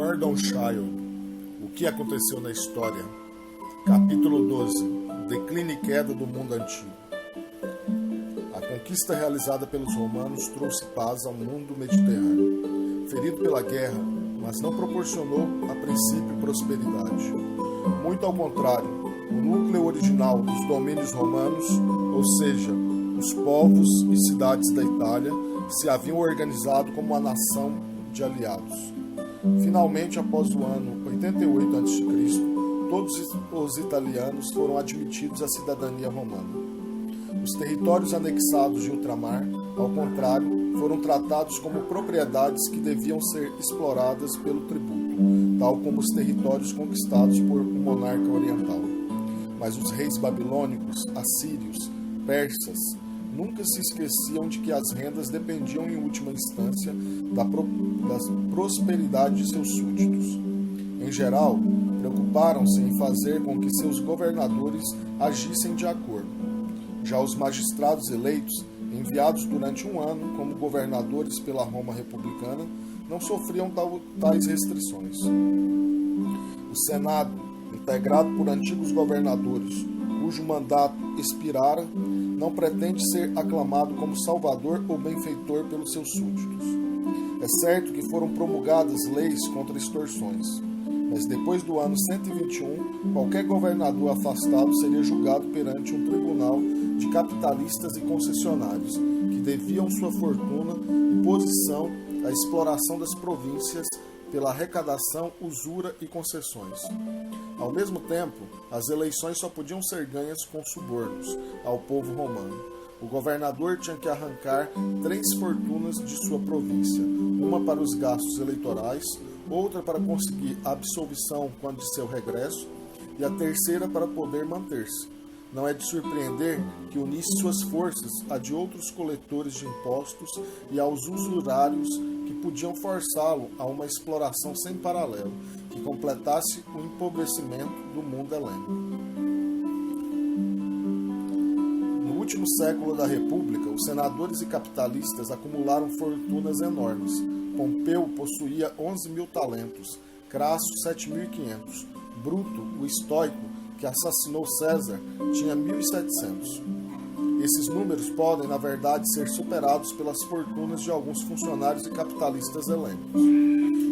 Gordon Childe, O que aconteceu na história? Capítulo 12. Declínio e queda do mundo antigo. A conquista realizada pelos romanos trouxe paz ao mundo mediterrâneo, ferido pela guerra, mas não proporcionou, a princípio, prosperidade. Muito ao contrário, o núcleo original dos domínios romanos, ou seja, os povos e cidades da Itália, se haviam organizado como uma nação de aliados. Finalmente, após o ano 88 a.C., todos os italianos foram admitidos à cidadania romana. Os territórios anexados de ultramar, ao contrário, foram tratados como propriedades que deviam ser exploradas pelo tributo, tal como os territórios conquistados por um monarca oriental. Mas os reis babilônicos, assírios, persas, nunca se esqueciam de que as rendas dependiam em última instância da prosperidade de seus súditos. Em geral, preocuparam-se em fazer com que seus governadores agissem de acordo. Já os magistrados eleitos, enviados durante um ano como governadores pela Roma republicana, não sofriam tais restrições. O Senado, integrado por antigos governadores, cujo mandato expirara, não pretende ser aclamado como salvador ou benfeitor pelos seus súditos. É certo que foram promulgadas leis contra extorsões, mas depois do ano 121, qualquer governador afastado seria julgado perante um tribunal de capitalistas e concessionários, que deviam sua fortuna e posição à exploração das províncias pela arrecadação, usura e concessões. Ao mesmo tempo, as eleições só podiam ser ganhas com subornos ao povo romano. O governador tinha que arrancar 3 fortunas de sua província, uma para os gastos eleitorais, outra para conseguir absolvição quando de seu regresso, e a terceira para poder manter-se. Não é de surpreender que unisse suas forças a de outros coletores de impostos e aos usurários que podiam forçá-lo a uma exploração sem paralelo, que completasse o empobrecimento do mundo helênico. No último século da República, os senadores e capitalistas acumularam fortunas enormes. Pompeu possuía 11.000 talentos, Crasso 7.500, Bruto, o estoico, que assassinou César, tinha 1.700. Esses números podem, na verdade, ser superados pelas fortunas de alguns funcionários e capitalistas helênicos.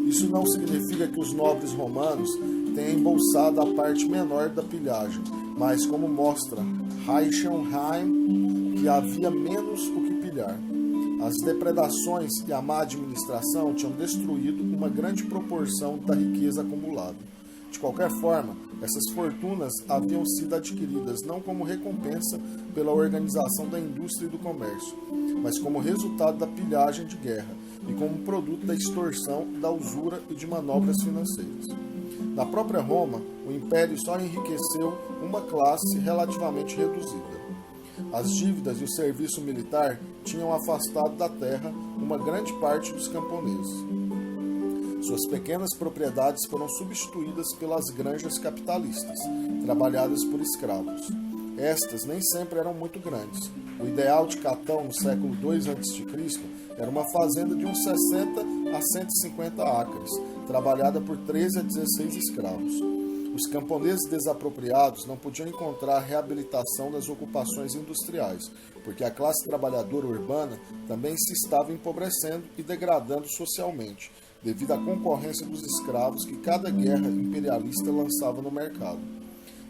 Isso não significa que os nobres romanos tenham embolsado a parte menor da pilhagem, mas, como mostra Reichenheim, que havia menos o que pilhar. As depredações e a má administração tinham destruído uma grande proporção da riqueza acumulada. De qualquer forma, essas fortunas haviam sido adquiridas não como recompensa pela organização da indústria e do comércio, mas como resultado da pilhagem de guerra e como produto da extorsão, da usura e de manobras financeiras. Na própria Roma, o império só enriqueceu uma classe relativamente reduzida. As dívidas e o serviço militar tinham afastado da terra uma grande parte dos camponeses. Suas pequenas propriedades foram substituídas pelas granjas capitalistas, trabalhadas por escravos. Estas nem sempre eram muito grandes. O ideal de Catão no século II a.C. era uma fazenda de uns 60 a 150 acres, trabalhada por 13 a 16 escravos. Os camponeses desapropriados não podiam encontrar reabilitação nas ocupações industriais, porque a classe trabalhadora urbana também se estava empobrecendo e degradando socialmente, devido à concorrência dos escravos que cada guerra imperialista lançava no mercado.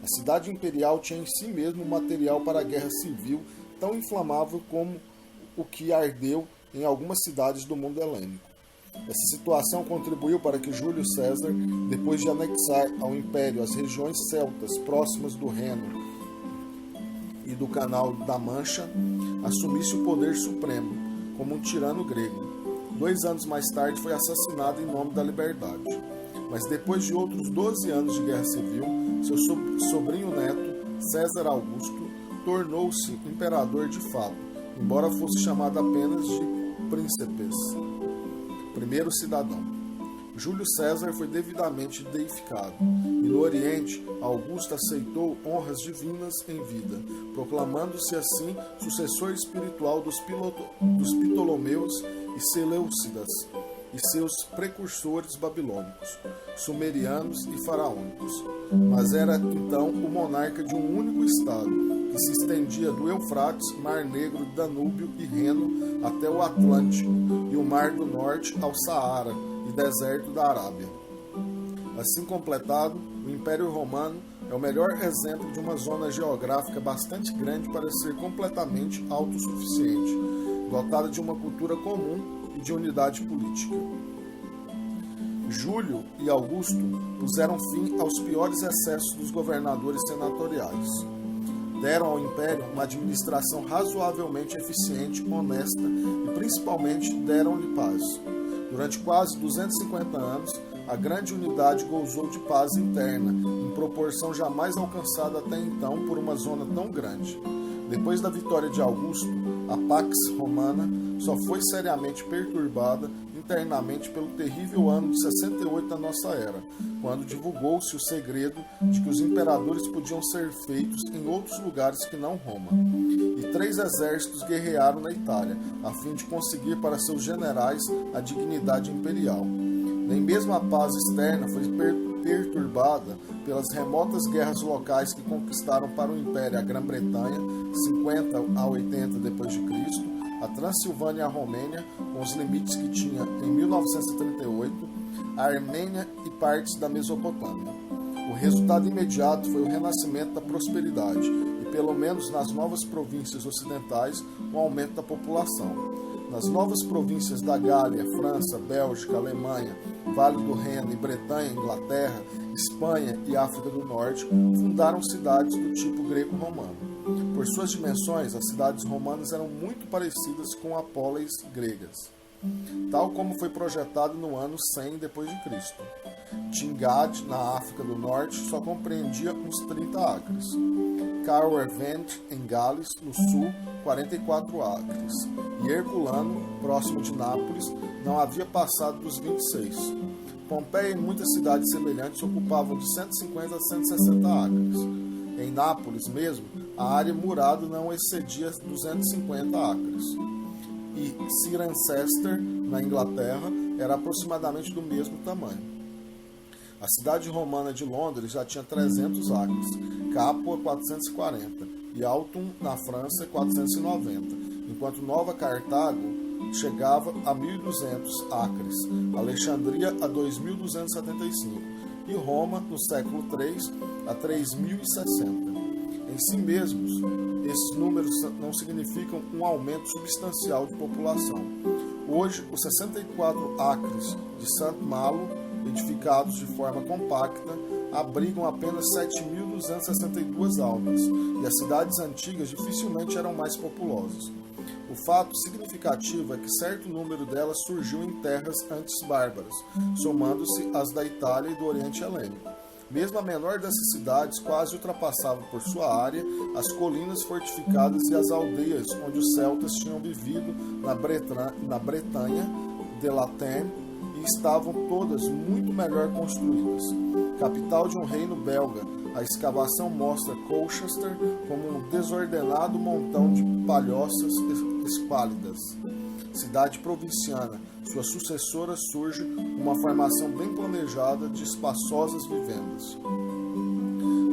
A cidade imperial tinha em si mesmo material para a guerra civil tão inflamável como o que ardeu em algumas cidades do mundo helênico. Essa situação contribuiu para que Júlio César, depois de anexar ao império as regiões celtas próximas do Reno e do Canal da Mancha, assumisse o poder supremo, como um tirano grego. 2 anos mais tarde foi assassinado em nome da liberdade. Mas depois de outros 12 anos de guerra civil, seu sobrinho neto, César Augusto, tornou-se imperador de fato, embora fosse chamado apenas de príncipes. Primeiro cidadão. Júlio César foi devidamente deificado, e no Oriente, Augusto aceitou honras divinas em vida, proclamando-se assim sucessor espiritual dos Ptolomeus e Seleucidas. e seus precursores babilônicos, sumerianos e faraônicos, mas era então o monarca de um único estado, que se estendia do Eufrates, Mar Negro, Danúbio e Reno até o Atlântico e o Mar do Norte ao Saara e deserto da Arábia. Assim completado, o Império Romano é o melhor exemplo de uma zona geográfica bastante grande para ser completamente autossuficiente, dotada de uma cultura comum e de unidade política. Júlio e Augusto puseram fim aos piores excessos dos governadores senatoriais. Deram ao Império uma administração razoavelmente eficiente, honesta e principalmente deram-lhe paz. Durante quase 250 anos, a grande unidade gozou de paz interna, em proporção jamais alcançada até então por uma zona tão grande. Depois da vitória de Augusto, a Pax Romana só foi seriamente perturbada internamente pelo terrível ano de 68 da nossa era, quando divulgou-se o segredo de que os imperadores podiam ser feitos em outros lugares que não Roma. E 3 exércitos guerrearam na Itália, a fim de conseguir para seus generais a dignidade imperial. Nem mesmo a paz externa foi perturbada pelas remotas guerras locais que conquistaram para o Império a Grã-Bretanha, 50 a 80 d.C., a Transilvânia e a Romênia, com os limites que tinha em 1938, a Armênia e partes da Mesopotâmia. O resultado imediato foi o renascimento da prosperidade e, pelo menos nas novas províncias ocidentais, um aumento da população. Nas novas províncias da Gália, França, Bélgica, Alemanha, Vale do Reno e Bretanha, Inglaterra, Espanha e África do Norte, fundaram cidades do tipo greco-romano. Por suas dimensões, as cidades romanas eram muito parecidas com a polis gregas, tal como foi projetado no ano 100 d.C. Tingad, na África do Norte, só compreendia uns 30 acres. Caerwent, em Gales, no sul, 44 acres. E Herculano, próximo de Nápoles, não havia passado dos 26. Pompeia e muitas cidades semelhantes ocupavam de 150 a 160 acres. Em Nápoles mesmo, a área murada não excedia 250 acres. E Cirencester, na Inglaterra, era aproximadamente do mesmo tamanho. A cidade romana de Londres já tinha 300 acres, Capua 440 e Autun, na França, 490, enquanto Nova Cartago chegava a 1.200 acres, Alexandria a 2.275 e Roma, no século III, a 3.060. Em si mesmos, esses números não significam um aumento substancial de população. Hoje, os 64 acres de Santo Malo, edificados de forma compacta, abrigam apenas 7.262 almas, e as cidades antigas dificilmente eram mais populosas. O fato significativo é que certo número delas surgiu em terras antes bárbaras, somando-se às da Itália e do Oriente Helênico. Mesmo a menor dessas cidades quase ultrapassava por sua área as colinas fortificadas e as aldeias onde os celtas tinham vivido na Bretanha de Latene e estavam todas muito melhor construídas. Capital de um reino belga, a escavação mostra Colchester como um desordenado montão de palhoças esquálidas. Cidade provinciana, sua sucessora surge uma formação bem planejada de espaçosas vivendas.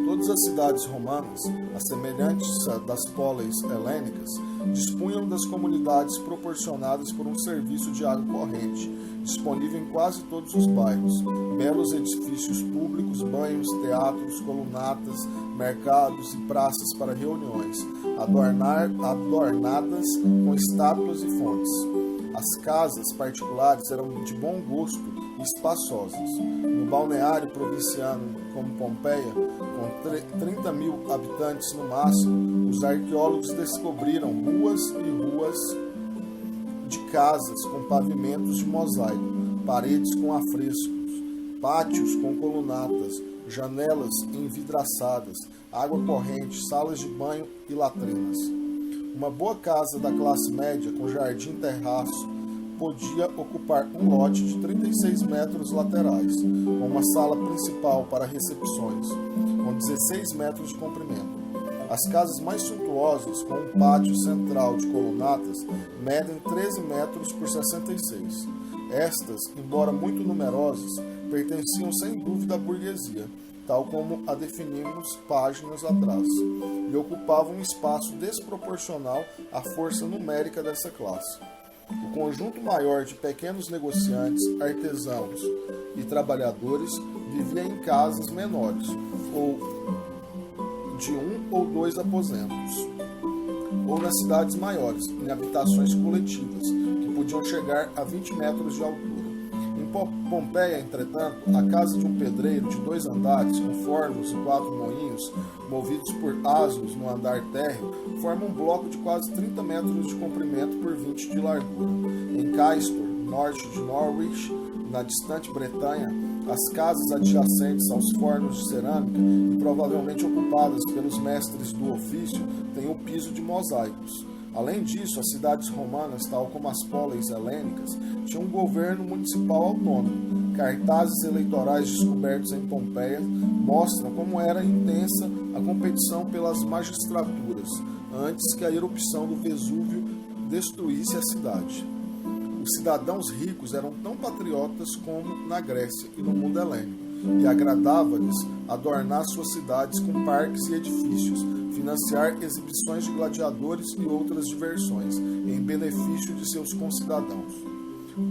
Todas as cidades romanas, as semelhantes das polis helênicas, dispunham das comunidades proporcionadas por um serviço de água corrente, disponível em quase todos os bairros, belos edifícios públicos, banhos, teatros, colunatas, mercados e praças para reuniões, adornadas com estátuas e fontes. As casas particulares eram de bom gosto e espaçosas. No balneário provinciano como Pompeia, com 30 mil habitantes no máximo, os arqueólogos descobriram ruas e ruas de casas com pavimentos de mosaico, paredes com afrescos, pátios com colunatas, janelas envidraçadas, água corrente, salas de banho e latrinas. Uma boa casa da classe média, com jardim e terraço, podia ocupar um lote de 36 metros laterais, com uma sala principal para recepções, com 16 metros de comprimento. As casas mais suntuosas, com um pátio central de colunatas, medem 13 metros por 66. Estas, embora muito numerosas, pertenciam sem dúvida à burguesia, tal como a definimos páginas atrás, e ocupavam um espaço desproporcional à força numérica dessa classe. O conjunto maior de pequenos negociantes, artesãos e trabalhadores vivia em casas menores, ou de 1 ou 2 aposentos, ou nas cidades maiores, em habitações coletivas, que podiam chegar a 20 metros de altura. Em Pompeia, entretanto, a casa de um pedreiro de 2 andares, com fornos e 4 moinhos, movidos por asnos no andar térreo, forma um bloco de quase 30 metros de comprimento por 20 de largura. Em Caistor, norte de Norwich, na distante Bretanha, as casas adjacentes aos fornos de cerâmica e provavelmente ocupadas pelos mestres do ofício têm o piso de mosaicos. Além disso, as cidades romanas, tal como as polis helênicas, tinham um governo municipal autônomo. Cartazes eleitorais descobertos em Pompeia mostram como era intensa a competição pelas magistraturas, antes que a erupção do Vesúvio destruísse a cidade. Os cidadãos ricos eram tão patriotas como na Grécia e no mundo helênico, e agradava-lhes adornar suas cidades com parques e edifícios, financiar exibições de gladiadores e outras diversões, em benefício de seus concidadãos.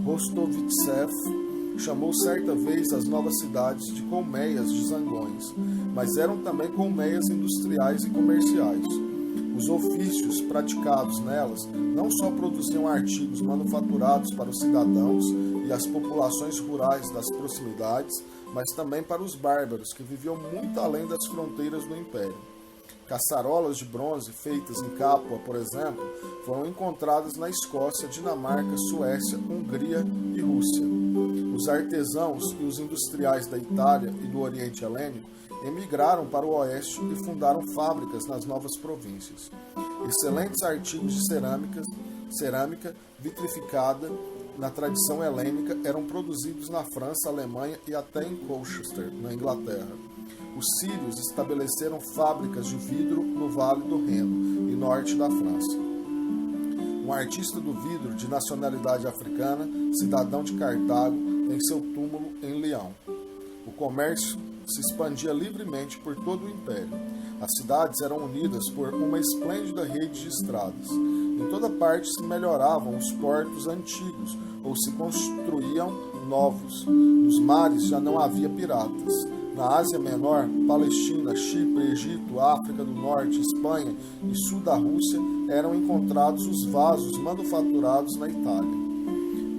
Rostovtsev chamou certa vez as novas cidades de colmeias de zangões, mas eram também colmeias industriais e comerciais. Os ofícios praticados nelas não só produziam artigos manufaturados para os cidadãos e as populações rurais das proximidades, mas também para os bárbaros, que viviam muito além das fronteiras do Império. Caçarolas de bronze feitas em Capua, por exemplo, foram encontradas na Escócia, Dinamarca, Suécia, Hungria e Rússia. Os artesãos e os industriais da Itália e do Oriente Helênico emigraram para o oeste e fundaram fábricas nas novas províncias. Excelentes artigos de cerâmica vitrificada na tradição helênica eram produzidos na França, Alemanha e até em Colchester, na Inglaterra. Os sírios estabeleceram fábricas de vidro no Vale do Reno e norte da França. Um artista do vidro de nacionalidade africana, cidadão de Cartago, tem seu túmulo em Leão. O comércio se expandia livremente por todo o Império. As cidades eram unidas por uma esplêndida rede de estradas. Em toda parte se melhoravam os portos antigos ou se construíam novos. Nos mares já não havia piratas. Na Ásia Menor, Palestina, Chipre, Egito, África do Norte, Espanha e sul da Rússia eram encontrados os vasos manufaturados na Itália.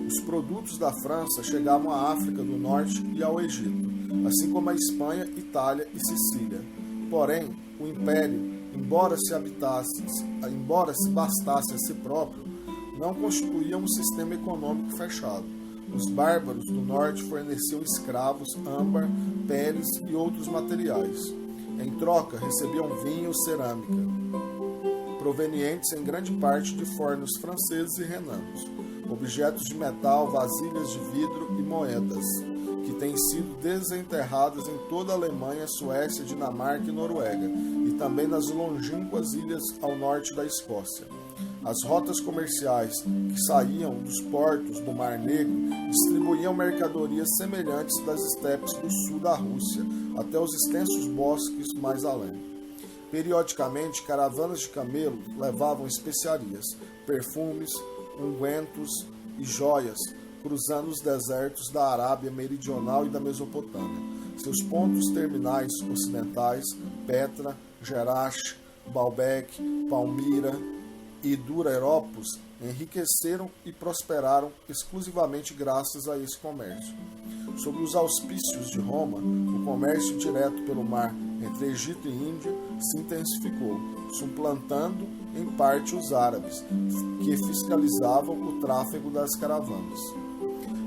Os produtos da França chegavam à África do Norte e ao Egito, assim como a Espanha, Itália e Sicília. Porém, o Império, embora se bastasse a si próprio, não constituía um sistema econômico fechado. Os bárbaros do norte forneciam escravos, âmbar, peles e outros materiais. Em troca, recebiam vinho e cerâmica, provenientes em grande parte de fornos franceses e renanos, objetos de metal, vasilhas de vidro e moedas, que têm sido desenterradas em toda a Alemanha, Suécia, Dinamarca e Noruega, e também nas longínquas ilhas ao norte da Escócia. As rotas comerciais que saíam dos portos do Mar Negro distribuíam mercadorias semelhantes das estepes do sul da Rússia até os extensos bosques mais além. Periodicamente, caravanas de camelos levavam especiarias, perfumes, ungüentos e joias, cruzando os desertos da Arábia Meridional e da Mesopotâmia. Seus pontos terminais ocidentais, Petra, Jerash, Baalbek, Palmira e Dura-Europos, enriqueceram e prosperaram exclusivamente graças a esse comércio. Sob os auspícios de Roma, o comércio direto pelo mar entre Egito e Índia se intensificou, suplantando em parte os árabes, que fiscalizavam o tráfego das caravanas.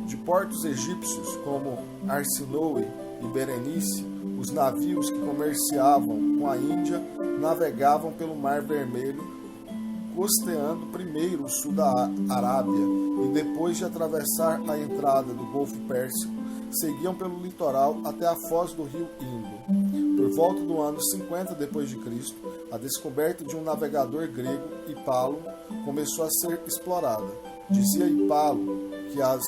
De portos egípcios como Arsinoe e Berenice, os navios que comerciavam com a Índia navegavam pelo Mar Vermelho, costeando primeiro o sul da Arábia e depois de atravessar a entrada do Golfo Pérsico, seguiam pelo litoral até a foz do rio Indo. Por volta do ano 50 d.C., a descoberta de um navegador grego, Hipalo, começou a ser explorada. Dizia Hipalo que as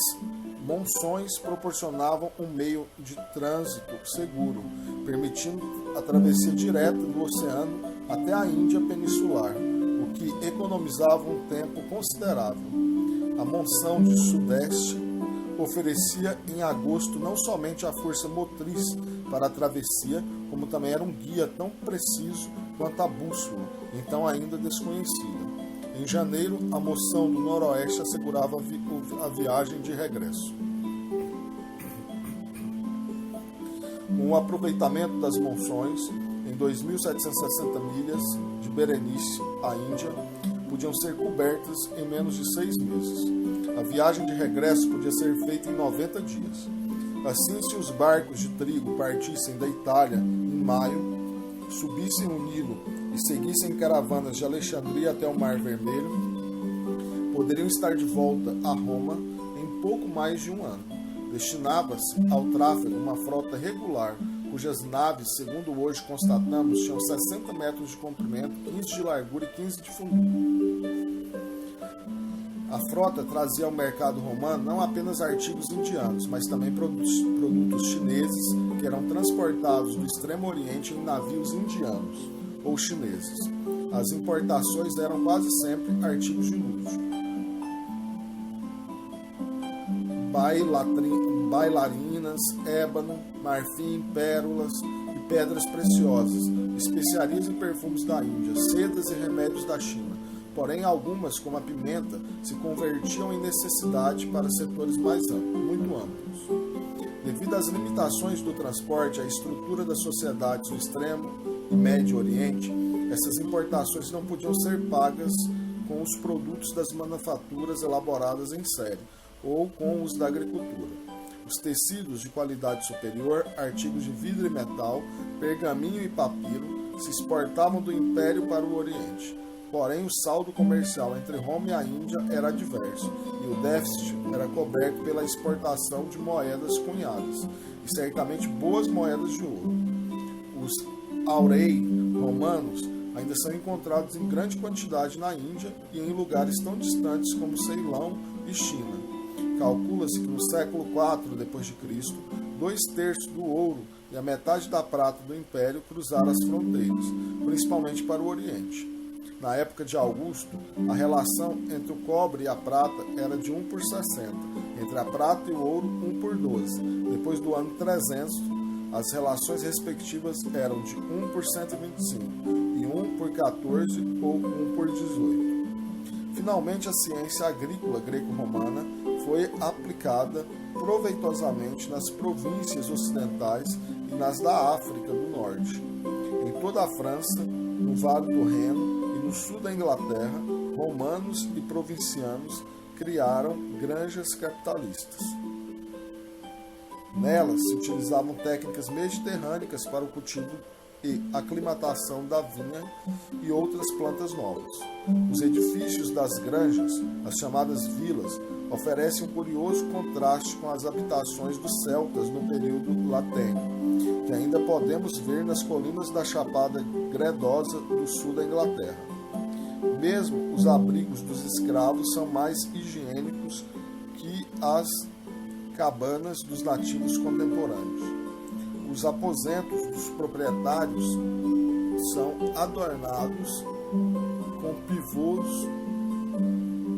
monções proporcionavam um meio de trânsito seguro, permitindo a travessia direta do oceano até a Índia peninsular, o que economizava um tempo considerável. A monção de Sudeste oferecia em agosto não somente a força motriz para a travessia, como também era um guia tão preciso quanto a bússola, então ainda desconhecida. Em janeiro, a moção do Noroeste assegurava a viagem de regresso. Com o aproveitamento das monções, em 2.760 milhas de Berenice à Índia podiam ser cobertas em menos de 6 meses. A viagem de regresso podia ser feita em 90 dias. Assim, se os barcos de trigo partissem da Itália em maio, subissem o Nilo e seguissem caravanas de Alexandria até o Mar Vermelho, poderiam estar de volta a Roma em pouco mais de um ano. Destinava-se ao tráfego uma frota regular, cujas naves, segundo hoje constatamos, tinham 60 metros de comprimento, 15 de largura e 15 de fundura. A frota trazia ao mercado romano não apenas artigos indianos, mas também produtos chineses que eram transportados do Extremo Oriente em navios indianos ou chineses. As importações eram quase sempre artigos de luxo. Bailarinas, ébano, marfim, pérolas e pedras preciosas, especiarias e perfumes da Índia, sedas e remédios da China. Porém, algumas, como a pimenta, se convertiam em necessidade para setores muito amplos. Devido às limitações do transporte à estrutura das sociedades do Extremo e Médio Oriente, essas importações não podiam ser pagas com os produtos das manufaturas elaboradas em série ou com os da agricultura. Os tecidos de qualidade superior, artigos de vidro e metal, pergaminho e papiro se exportavam do Império para o Oriente. Porém, o saldo comercial entre Roma e a Índia era adverso, e o déficit era coberto pela exportação de moedas cunhadas, e certamente boas moedas de ouro. Os aurei romanos ainda são encontrados em grande quantidade na Índia e em lugares tão distantes como Ceilão e China. Calcula-se que no século IV d.C., 2/3 do ouro e a metade da prata do Império cruzaram as fronteiras, principalmente para o Oriente. Na época de Augusto, a relação entre o cobre e a prata era de 1 por 60, entre a prata e o ouro 1 por 12. Depois do ano 300, as relações respectivas eram de 1 por 125 e 1 por 14 ou 1 por 18. Finalmente, a ciência agrícola greco-romana foi aplicada proveitosamente nas províncias ocidentais e nas da África do Norte. Em toda a França, no Vale do Reno, no sul da Inglaterra, romanos e provincianos criaram granjas capitalistas. Nelas se utilizavam técnicas mediterrâneas para o cultivo e aclimatação da vinha e outras plantas novas. Os edifícios das granjas, as chamadas vilas, oferecem um curioso contraste com as habitações dos celtas no período latênico, que ainda podemos ver nas colinas da Chapada Gredosa do sul da Inglaterra. Mesmo os abrigos dos escravos são mais higiênicos que as cabanas dos nativos contemporâneos. Os aposentos dos proprietários são adornados com pivôs,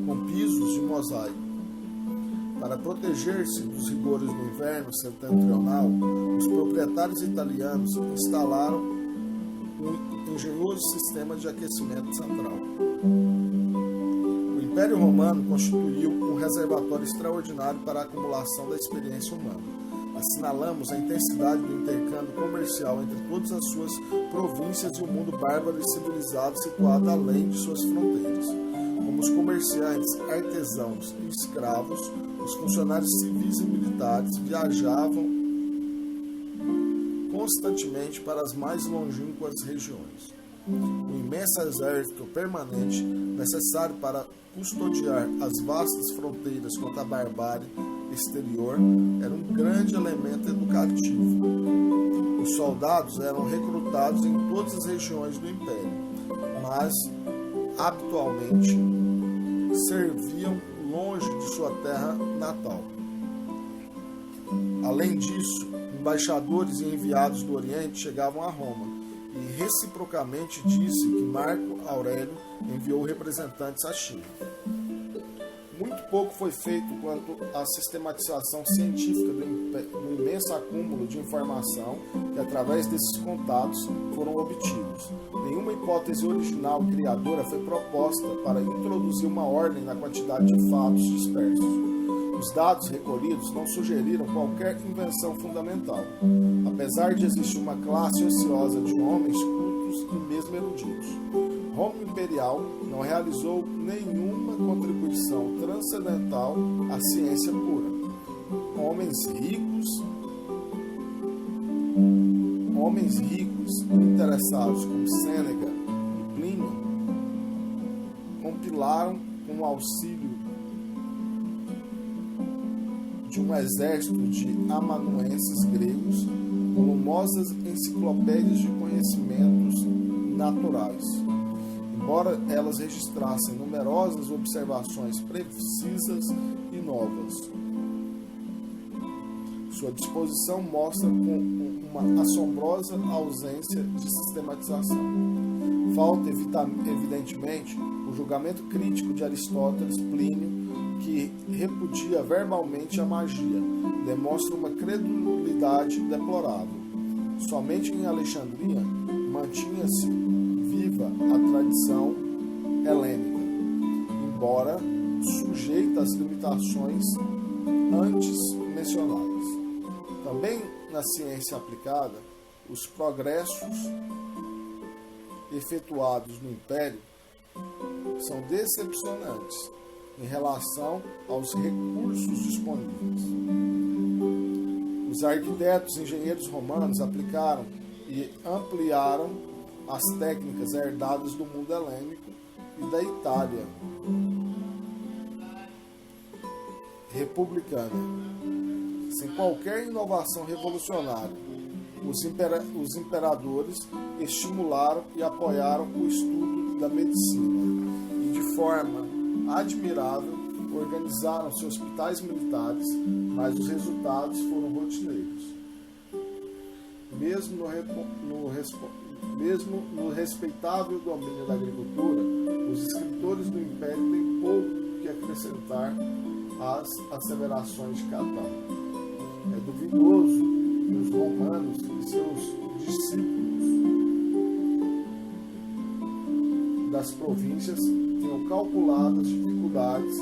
com pisos de mosaico. Para proteger-se dos rigores do inverno setentrional, os proprietários italianos instalaram um engenhoso sistema de aquecimento central. O Império Romano constituiu um reservatório extraordinário para a acumulação da experiência humana. Assinalamos a intensidade do intercâmbio comercial entre todas as suas províncias e o mundo bárbaro e civilizado situado além de suas fronteiras. Como os comerciantes, artesãos e escravos, os funcionários civis e militares viajavam constantemente para as mais longínquas regiões. O imenso exército permanente, necessário para custodiar as vastas fronteiras contra a barbárie exterior, era um grande elemento educativo. Os soldados eram recrutados em todas as regiões do Império, mas, habitualmente, serviam longe de sua terra natal. Além disso, embaixadores e enviados do Oriente chegavam a Roma, e reciprocamente disse que Marco Aurélio enviou representantes à China. Muito pouco foi feito quanto à sistematização científica do imenso acúmulo de informação que, através desses contatos, foram obtidos. Nenhuma hipótese original e criadora foi proposta para introduzir uma ordem na quantidade de fatos dispersos. Os dados recolhidos não sugeriram qualquer invenção fundamental, apesar de existir uma classe ociosa de homens cultos e mesmo eruditos. Roma Imperial não realizou nenhuma contribuição transcendental à ciência pura. Homens ricos e interessados como Sêneca e Plínio compilaram, com o auxílio de um exército de amanuenses gregos, volumosas enciclopédias de conhecimentos naturais. Embora elas registrassem numerosas observações precisas e novas, sua disposição mostra uma assombrosa ausência de sistematização. Falta, evidentemente, o julgamento crítico de Aristóteles. Plínio, que repudia verbalmente a magia, demonstra uma credulidade deplorável. Somente em Alexandria mantinha-se viva a tradição helênica, embora sujeita às limitações antes mencionadas. Também na ciência aplicada, os progressos efetuados no Império são decepcionantes em relação aos recursos disponíveis. Os arquitetos e engenheiros romanos aplicaram e ampliaram as técnicas herdadas do mundo helênico e da Itália republicana. Sem qualquer inovação revolucionária, os imperadores estimularam e apoiaram o estudo da medicina e, de forma admirável, organizaram seus hospitais militares, mas os resultados foram rotineiros. Mesmo no respeitável domínio da agricultura, os escritores do Império têm pouco que acrescentar às asseverações de Catão. É duvidoso que os romanos e seus discípulos das províncias tenham calculado as dificuldades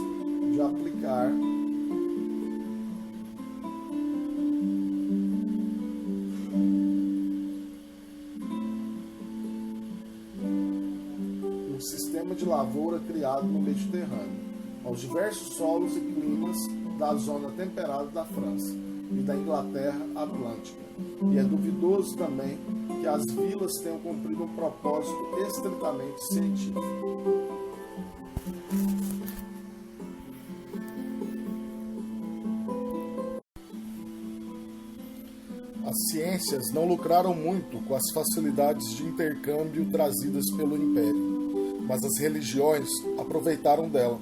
de aplicar um sistema de lavoura criado no Mediterrâneo, aos diversos solos e climas da zona temperada da França e da Inglaterra Atlântica. E é duvidoso também que as vilas tenham cumprido um propósito estritamente científico. As ciências não lucraram muito com as facilidades de intercâmbio trazidas pelo Império, mas as religiões aproveitaram dela.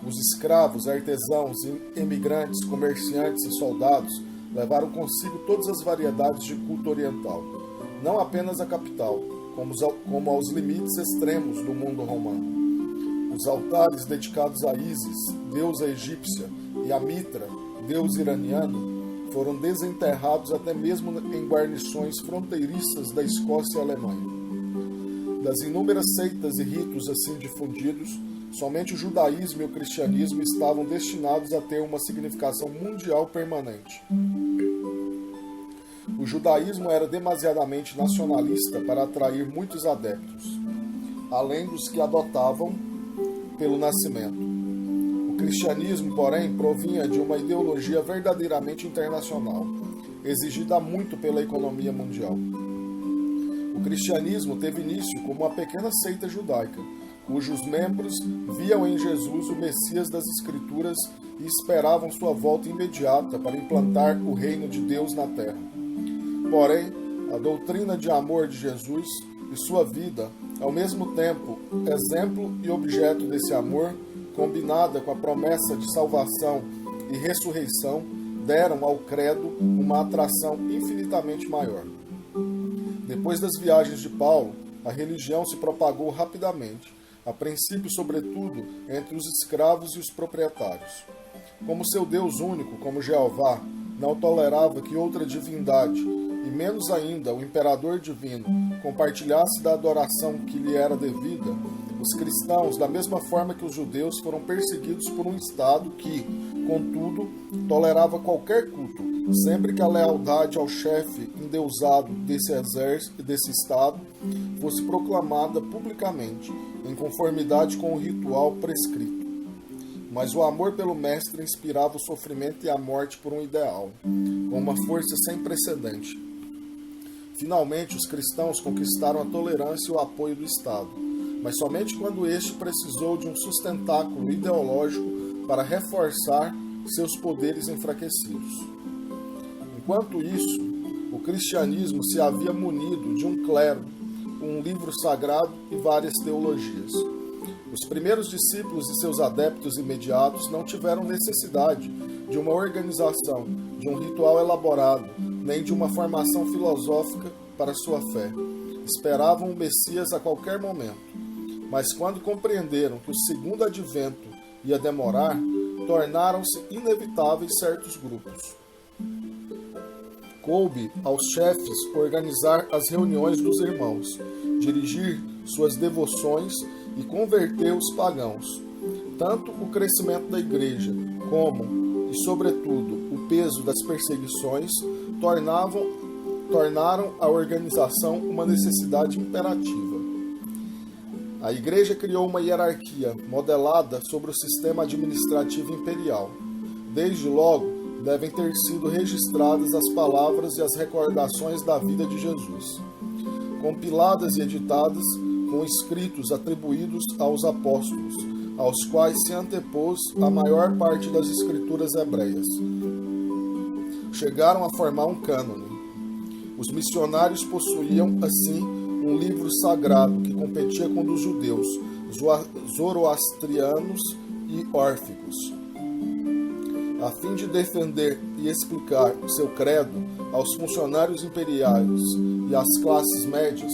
Os escravos, artesãos, emigrantes, comerciantes e soldados levaram consigo todas as variedades de culto oriental, não apenas a capital, como aos limites extremos do mundo romano. Os altares dedicados a Ísis, deusa egípcia, e a Mitra, deus iraniano, foram desenterrados até mesmo em guarnições fronteiriças da Escócia e Alemanha. Das inúmeras seitas e ritos assim difundidos, somente o judaísmo e o cristianismo estavam destinados a ter uma significação mundial permanente. O judaísmo era demasiadamente nacionalista para atrair muitos adeptos, além dos que adotavam pelo nascimento. O cristianismo, porém, provinha de uma ideologia verdadeiramente internacional, exigida muito pela economia mundial. O cristianismo teve início como uma pequena seita judaica, cujos membros viam em Jesus o Messias das Escrituras e esperavam sua volta imediata para implantar o reino de Deus na terra. Porém, a doutrina de amor de Jesus e sua vida, ao mesmo tempo exemplo e objeto desse amor, combinada com a promessa de salvação e ressurreição, deram ao credo uma atração infinitamente maior. Depois das viagens de Paulo, a religião se propagou rapidamente, a princípio, sobretudo, entre os escravos e os proprietários. Como seu Deus único, como Jeová, não tolerava que outra divindade, e menos ainda o imperador divino, compartilhasse da adoração que lhe era devida, os cristãos, da mesma forma que os judeus, foram perseguidos por um Estado que, contudo, tolerava qualquer culto, sempre que a lealdade ao chefe endeusado desse exército, desse Estado, fosse proclamada publicamente, em conformidade com o ritual prescrito. Mas o amor pelo mestre inspirava o sofrimento e a morte por um ideal, com uma força sem precedente. Finalmente, os cristãos conquistaram a tolerância e o apoio do Estado, mas somente quando este precisou de um sustentáculo ideológico para reforçar seus poderes enfraquecidos. Enquanto isso, o cristianismo se havia munido de um clero, um livro sagrado e várias teologias. Os primeiros discípulos e seus adeptos imediatos não tiveram necessidade de uma organização, de um ritual elaborado, nem de uma formação filosófica para sua fé. Esperavam o Messias a qualquer momento. Mas quando compreenderam que o segundo advento ia demorar, tornaram-se inevitáveis certos grupos. Coube aos chefes organizar as reuniões dos irmãos, dirigir suas devoções e converter os pagãos. Tanto o crescimento da igreja como, e sobretudo, o peso das perseguições tornaram a organização uma necessidade imperativa. A igreja criou uma hierarquia modelada sobre o sistema administrativo imperial. Desde logo, devem ter sido registradas as palavras e as recordações da vida de Jesus, compiladas e editadas com escritos atribuídos aos apóstolos, aos quais se antepôs a maior parte das escrituras hebreias. Chegaram a formar um cânone. Os missionários possuíam, assim, um livro sagrado que competia com o dos judeus, zoroastrianos e órficos. A fim de defender e explicar o seu credo aos funcionários imperiais e às classes médias,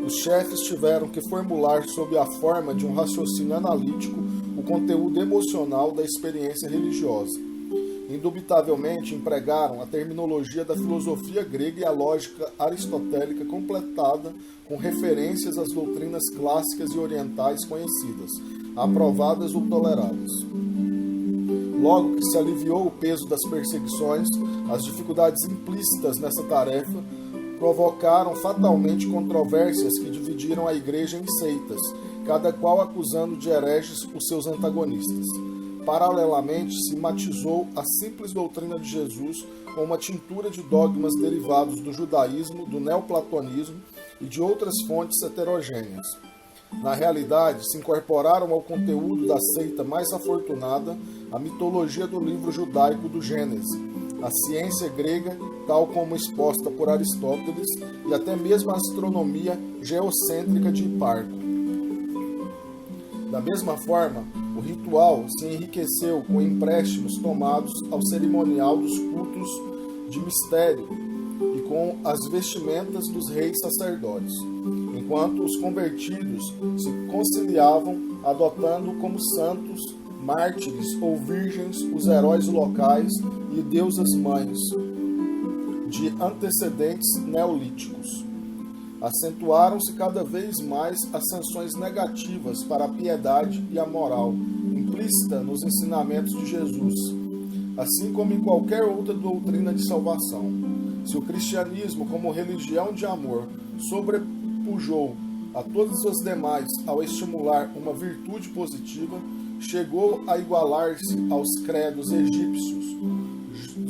os chefes tiveram que formular sob a forma de um raciocínio analítico o conteúdo emocional da experiência religiosa. Indubitavelmente empregaram a terminologia da filosofia grega e a lógica aristotélica completada com referências às doutrinas clássicas e orientais conhecidas, aprovadas ou toleradas. Logo que se aliviou o peso das perseguições, as dificuldades implícitas nessa tarefa provocaram fatalmente controvérsias que dividiram a igreja em seitas, cada qual acusando de hereges os seus antagonistas. Paralelamente, se matizou a simples doutrina de Jesus com uma tintura de dogmas derivados do judaísmo, do neoplatonismo e de outras fontes heterogêneas. Na realidade, se incorporaram ao conteúdo da seita mais afortunada a mitologia do livro judaico do Gênesis, a ciência grega, tal como exposta por Aristóteles, e até mesmo a astronomia geocêntrica de Hiparco. Da mesma forma, o ritual se enriqueceu com empréstimos tomados ao cerimonial dos cultos de mistério e com as vestimentas dos reis sacerdotes, enquanto os convertidos se conciliavam adotando como santos, mártires ou virgens os heróis locais e deusas mães de antecedentes neolíticos. Acentuaram-se cada vez mais as sanções negativas para a piedade e a moral, implícita nos ensinamentos de Jesus, assim como em qualquer outra doutrina de salvação. Se o cristianismo, como religião de amor, sobrepujou a todas as demais ao estimular uma virtude positiva, chegou a igualar-se aos credos egípcios,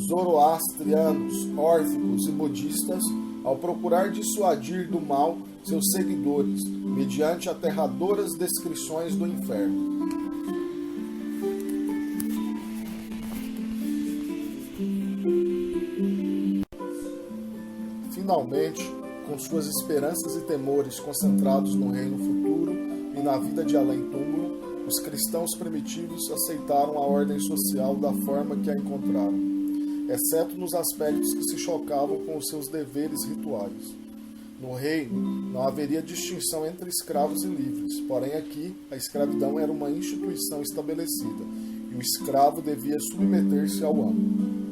zoroastrianos, órficos e budistas, ao procurar dissuadir do mal seus seguidores, mediante aterradoras descrições do inferno. Finalmente, com suas esperanças e temores concentrados no reino futuro e na vida de além-túmulo, os cristãos primitivos aceitaram a ordem social da forma que a encontraram. exceto nos aspectos que se chocavam com os seus deveres rituais. No reino, não haveria distinção entre escravos e livres, porém aqui a escravidão era uma instituição estabelecida, e o escravo devia submeter-se ao amo.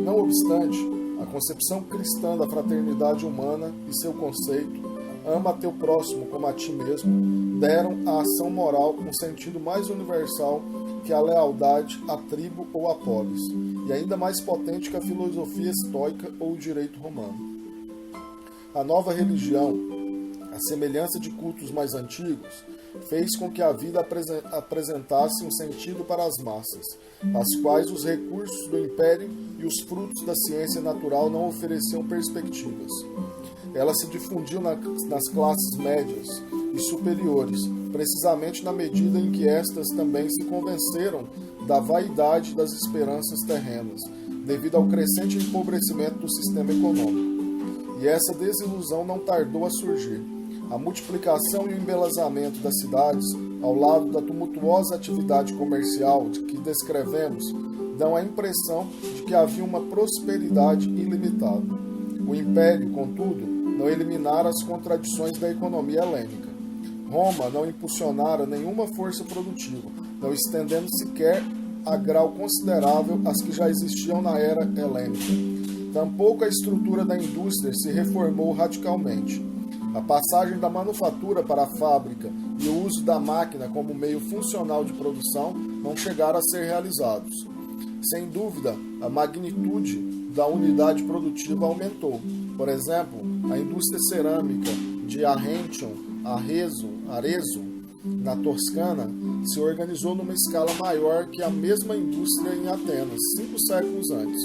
Não obstante, a concepção cristã da fraternidade humana e seu conceito, ama a teu próximo como a ti mesmo, deram à ação moral um sentido mais universal que a lealdade à tribo ou à polis, e ainda mais potente que a filosofia estoica ou o direito romano. A nova religião, a semelhança de cultos mais antigos, fez com que a vida apresentasse um sentido para as massas, às quais os recursos do império e os frutos da ciência natural não ofereciam perspectivas. Ela se difundiu nas classes médias e superiores, precisamente na medida em que estas também se convenceram da vaidade das esperanças terrenas, devido ao crescente empobrecimento do sistema econômico. E essa desilusão não tardou a surgir. A multiplicação e o embelezamento das cidades, ao lado da tumultuosa atividade comercial que descrevemos, dão a impressão de que havia uma prosperidade ilimitada. O império, contudo, não eliminara as contradições da economia helênica. Roma não impulsionara nenhuma força produtiva, não estendendo sequer a grau considerável as que já existiam na era helênica. Tampouco a estrutura da indústria se reformou radicalmente. A passagem da manufatura para a fábrica e o uso da máquina como meio funcional de produção não chegaram a ser realizados. Sem dúvida, a magnitude da unidade produtiva aumentou. Por exemplo, a indústria cerâmica de Arezzo, na Toscana, se organizou numa escala maior que a mesma indústria em Atenas, 5 séculos antes.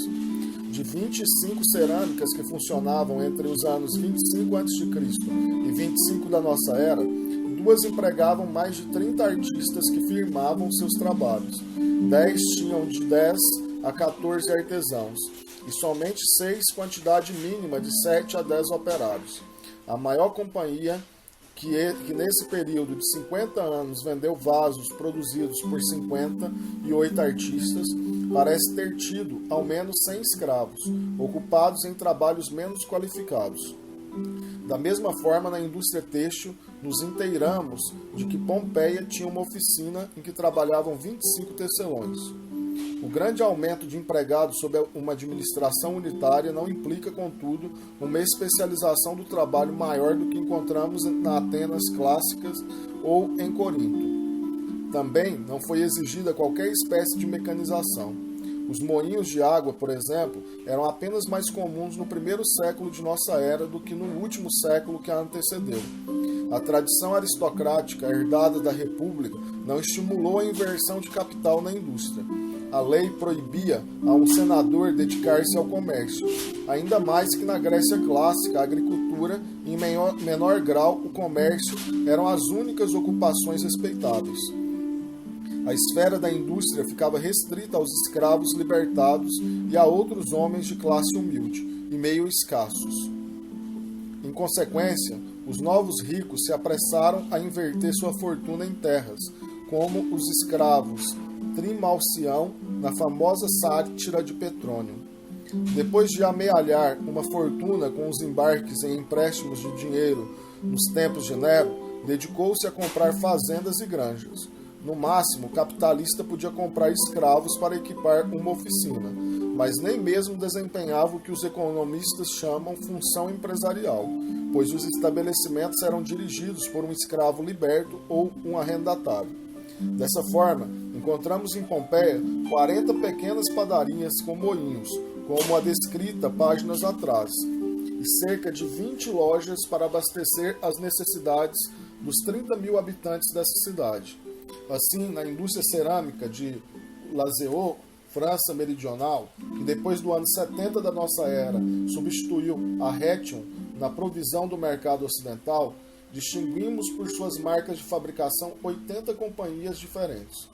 De 25 cerâmicas que funcionavam entre os anos 25 a.C. e 25 da nossa era, 2 empregavam mais de 30 artistas que firmavam seus trabalhos. 10 tinham de 10 a 14 artesãos, e somente 6 quantidade mínima de 7 a 10 operários. A maior companhia que nesse período de 50 anos vendeu vasos produzidos por 58 artistas, parece ter tido ao menos 100 escravos, ocupados em trabalhos menos qualificados. Da mesma forma, na indústria têxtil, nos inteiramos de que Pompeia tinha uma oficina em que trabalhavam 25 tecelões. O grande aumento de empregados sob uma administração unitária não implica, contudo, uma especialização do trabalho maior do que encontramos na Atenas clássicas ou em Corinto. Também não foi exigida qualquer espécie de mecanização. Os moinhos de água, por exemplo, eram apenas mais comuns no primeiro século de nossa era do que no último século que a antecedeu. A tradição aristocrática herdada da República não estimulou a inversão de capital na indústria. A lei proibia a um senador dedicar-se ao comércio, ainda mais que na Grécia clássica a agricultura e, em menor grau, o comércio eram as únicas ocupações respeitáveis. A esfera da indústria ficava restrita aos escravos libertados e a outros homens de classe humilde e meio escassos. Em consequência, os novos ricos se apressaram a inverter sua fortuna em terras, como os escravos Trimalcião na famosa sátira de Petrônio. Depois de amealhar uma fortuna com os embarques em empréstimos de dinheiro nos tempos de Nero, dedicou-se a comprar fazendas e granjas. No máximo, o capitalista podia comprar escravos para equipar uma oficina, mas nem mesmo desempenhava o que os economistas chamam função empresarial, pois os estabelecimentos eram dirigidos por um escravo liberto ou um arrendatário. Dessa forma, encontramos em Pompeia 40 pequenas padarias com moinhos, como a descrita páginas atrás, e cerca de 20 lojas para abastecer as necessidades dos 30 mil habitantes dessa cidade. Assim, na indústria cerâmica de Lazeo, França Meridional, que depois do ano 70 da nossa era substituiu a Rhétion na provisão do mercado ocidental, distinguimos por suas marcas de fabricação 80 companhias diferentes.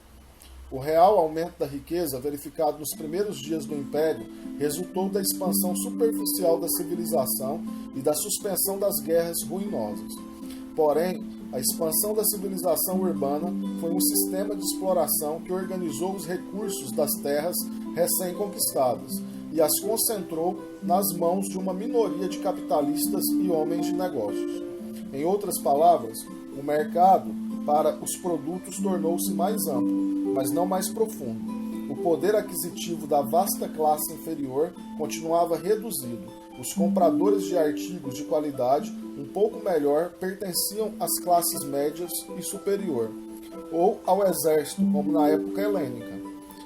O real aumento da riqueza verificado nos primeiros dias do Império resultou da expansão superficial da civilização e da suspensão das guerras ruinosas. Porém, a expansão da civilização urbana foi um sistema de exploração que organizou os recursos das terras recém-conquistadas e as concentrou nas mãos de uma minoria de capitalistas e homens de negócios. Em outras palavras, o mercado para os produtos tornou-se mais amplo, mas não mais profundo. O poder aquisitivo da vasta classe inferior continuava reduzido. Os compradores de artigos de qualidade um pouco melhor pertenciam às classes médias e superior, ou ao exército, como na época helênica.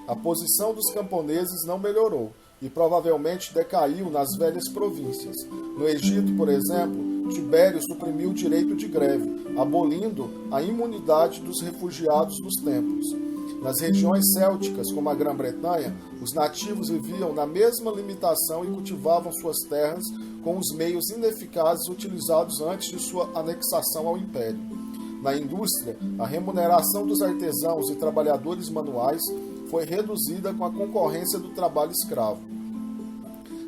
A posição dos camponeses não melhorou e provavelmente decaiu nas velhas províncias. No Egito, por exemplo, Tibério suprimiu o direito de greve, abolindo a imunidade dos refugiados dos templos. Nas regiões célticas, como a Grã-Bretanha, os nativos viviam na mesma limitação e cultivavam suas terras com os meios ineficazes utilizados antes de sua anexação ao Império. Na indústria, a remuneração dos artesãos e trabalhadores manuais foi reduzida com a concorrência do trabalho escravo.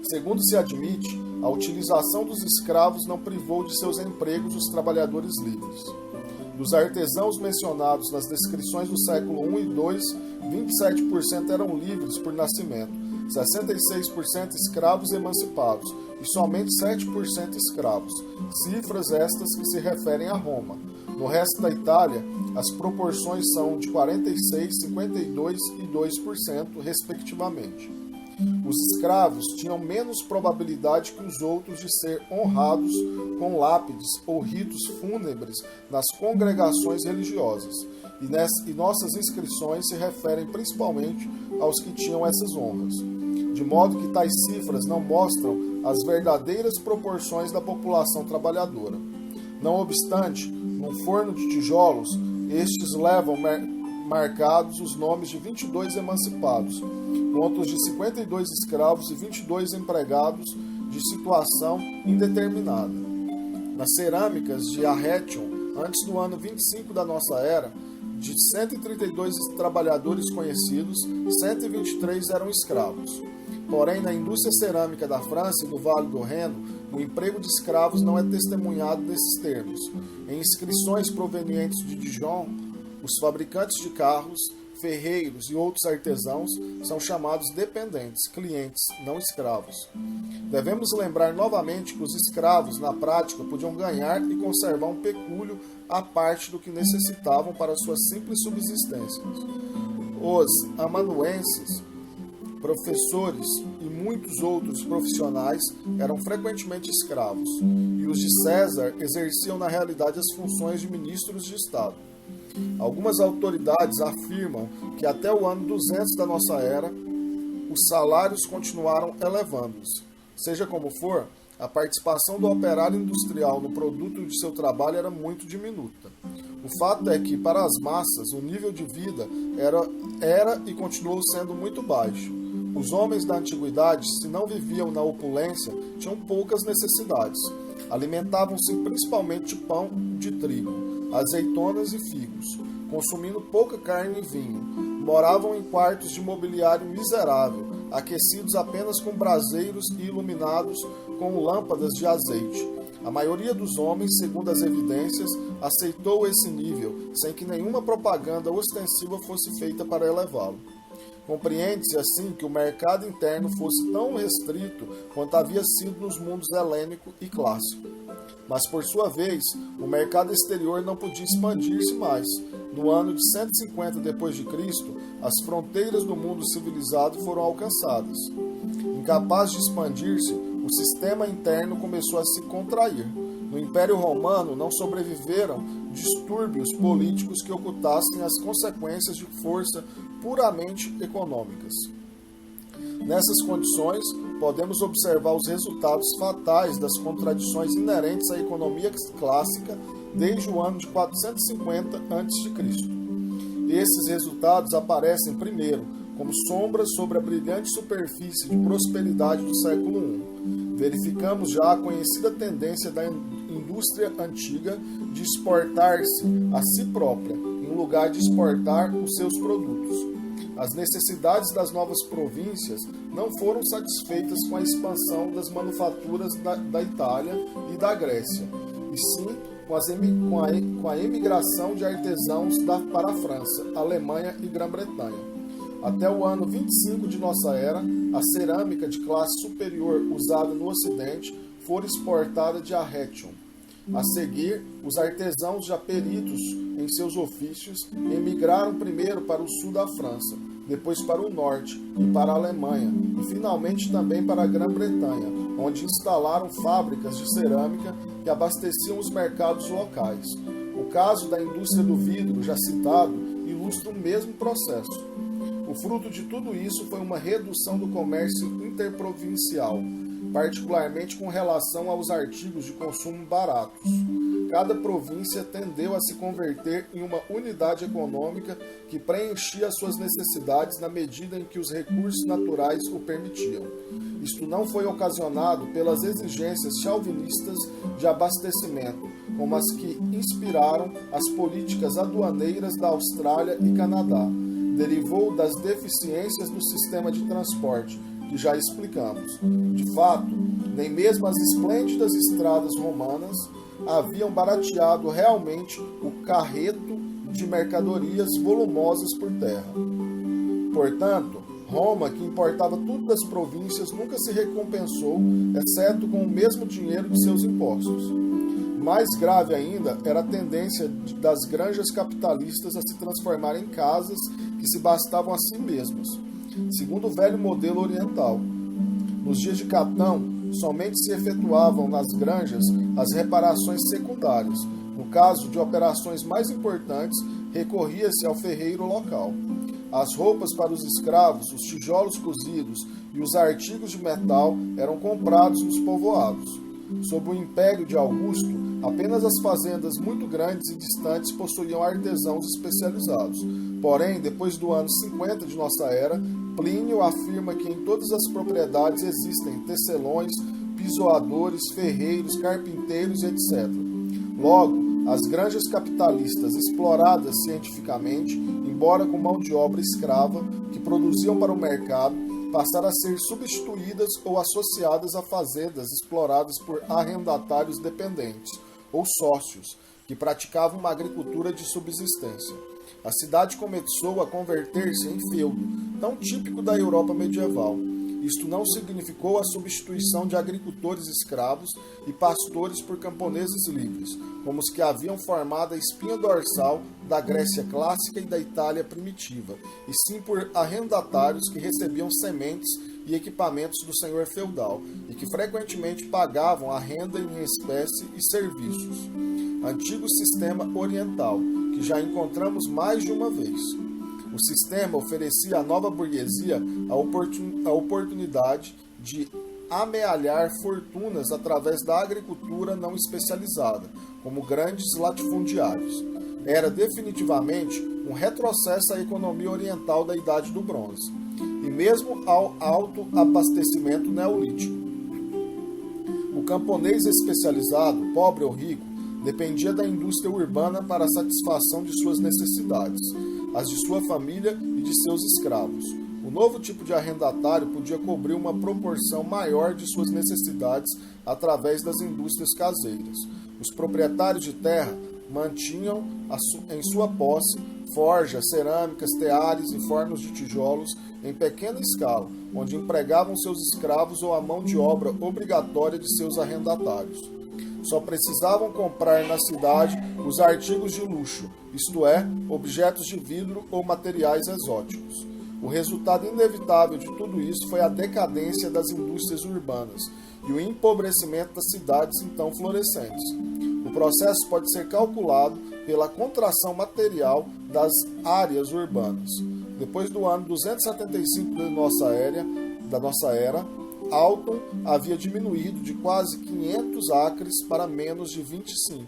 Segundo se admite, a utilização dos escravos não privou de seus empregos os trabalhadores livres. Dos artesãos mencionados nas descrições do século I e II, 27% eram livres por nascimento, 66% escravos emancipados e somente 7% escravos, cifras estas que se referem a Roma. No resto da Itália, as proporções são de 46%, 52% e 2%, respectivamente. Os escravos tinham menos probabilidade que os outros de ser honrados com lápides ou ritos fúnebres nas congregações religiosas, e nossas inscrições se referem principalmente aos que tinham essas honras, de modo que tais cifras não mostram as verdadeiras proporções da população trabalhadora. Não obstante, num forno de tijolos, estes levam marcados os nomes de 22 emancipados, contos de 52 escravos e 22 empregados de situação indeterminada. Nas cerâmicas de Arretium, antes do ano 25 da nossa era, de 132 trabalhadores conhecidos, 123 eram escravos. Porém, na indústria cerâmica da França e do Vale do Reno, o emprego de escravos não é testemunhado nesses termos. Em inscrições provenientes de Dijon, os fabricantes de carros, ferreiros e outros artesãos são chamados dependentes, clientes, não escravos. Devemos lembrar novamente que os escravos, na prática, podiam ganhar e conservar um pecúlio à parte do que necessitavam para sua simples subsistência. Os amanuenses, professores e muitos outros profissionais eram frequentemente escravos, e os de César exerciam na realidade as funções de ministros de Estado. Algumas autoridades afirmam que até o ano 200 da nossa era, os salários continuaram elevando-se. Seja como for, a participação do operário industrial no produto de seu trabalho era muito diminuta. O fato é que, para as massas, o nível de vida era e continuou sendo muito baixo. Os homens da antiguidade, se não viviam na opulência, tinham poucas necessidades. Alimentavam-se principalmente de pão de trigo, azeitonas e figos, consumindo pouca carne e vinho. Moravam em quartos de mobiliário miserável, aquecidos apenas com braseiros e iluminados com lâmpadas de azeite. A maioria dos homens, segundo as evidências, aceitou esse nível, sem que nenhuma propaganda ostensiva fosse feita para elevá-lo. Compreende-se assim que o mercado interno fosse tão restrito quanto havia sido nos mundos helênico e clássico. Mas, por sua vez, o mercado exterior não podia expandir-se mais. No ano de 150 d.C., as fronteiras do mundo civilizado foram alcançadas. Incapaz de expandir-se, o sistema interno começou a se contrair. No Império Romano não sobreviveram distúrbios políticos que ocultassem as consequências de força puramente econômicas. Nessas condições, podemos observar os resultados fatais das contradições inerentes à economia clássica desde o ano de 450 a.C. Esses resultados aparecem primeiro como sombras sobre a brilhante superfície de prosperidade do século I. Verificamos já a conhecida tendência da indústria antiga de exportar-se a si própria, em lugar de exportar os seus produtos. As necessidades das novas províncias não foram satisfeitas com a expansão das manufaturas da Itália e da Grécia, e sim com a emigração de artesãos para a França, Alemanha e Grã-Bretanha. Até o ano 25 de nossa era, a cerâmica de classe superior usada no Ocidente fora exportada de Arretium. A seguir, os artesãos já peritos em seus ofícios emigraram primeiro para o sul da França, depois para o norte e para a Alemanha, e finalmente também para a Grã-Bretanha, onde instalaram fábricas de cerâmica que abasteciam os mercados locais. O caso da indústria do vidro, já citado, ilustra o mesmo processo. O fruto de tudo isso foi uma redução do comércio interprovincial, particularmente com relação aos artigos de consumo baratos. Cada província tendeu a se converter em uma unidade econômica que preenchia suas necessidades na medida em que os recursos naturais o permitiam. Isto não foi ocasionado pelas exigências chauvinistas de abastecimento, como as que inspiraram as políticas aduaneiras da Austrália e Canadá. Derivou das deficiências do sistema de transporte, que já explicamos. De fato, nem mesmo as esplêndidas estradas romanas haviam barateado realmente o carreto de mercadorias volumosas por terra. Portanto, Roma, que importava tudo das províncias, nunca se recompensou, exceto com o mesmo dinheiro de seus impostos. Mais grave ainda era a tendência das granjas capitalistas a se transformarem em casas que se bastavam a si mesmas, segundo o velho modelo oriental. Nos dias de Catão, somente se efetuavam nas granjas as reparações secundárias. No caso de operações mais importantes, recorria-se ao ferreiro local. As roupas para os escravos, os tijolos cozidos e os artigos de metal eram comprados nos povoados. Sob o império de Augusto, apenas as fazendas muito grandes e distantes possuíam artesãos especializados. Porém, depois do ano 50 de nossa era, Plínio afirma que em todas as propriedades existem tecelões, pisoadores, ferreiros, carpinteiros, etc. Logo, as granjas capitalistas exploradas cientificamente, embora com mão de obra escrava, que produziam para o mercado, passaram a ser substituídas ou associadas a fazendas exploradas por arrendatários dependentes, ou sócios, que praticavam uma agricultura de subsistência. A cidade começou a converter-se em feudo, tão típico da Europa medieval. Isto não significou a substituição de agricultores escravos e pastores por camponeses livres, como os que haviam formado a espinha dorsal da Grécia clássica e da Itália primitiva, e sim por arrendatários que recebiam sementes e equipamentos do senhor feudal, e que frequentemente pagavam a renda em espécie e serviços. Antigo sistema oriental, que já encontramos mais de uma vez. O sistema oferecia à nova burguesia a oportunidade de amealhar fortunas através da agricultura não especializada, como grandes latifundiários. Era definitivamente um retrocesso à economia oriental da Idade do Bronze, e mesmo ao autoabastecimento neolítico. O camponês especializado, pobre ou rico, dependia da indústria urbana para a satisfação de suas necessidades, as de sua família e de seus escravos. O novo tipo de arrendatário podia cobrir uma proporção maior de suas necessidades através das indústrias caseiras. Os proprietários de terra mantinham em sua posse forjas, cerâmicas, teares e fornos de tijolos em pequena escala, onde empregavam seus escravos ou a mão de obra obrigatória de seus arrendatários. Só precisavam comprar na cidade os artigos de luxo, isto é, objetos de vidro ou materiais exóticos. O resultado inevitável de tudo isso foi a decadência das indústrias urbanas e o empobrecimento das cidades então florescentes. O processo pode ser calculado pela contração material das áreas urbanas. Depois do ano 275 da nossa era, Alton havia diminuído de quase 500 acres para menos de 25.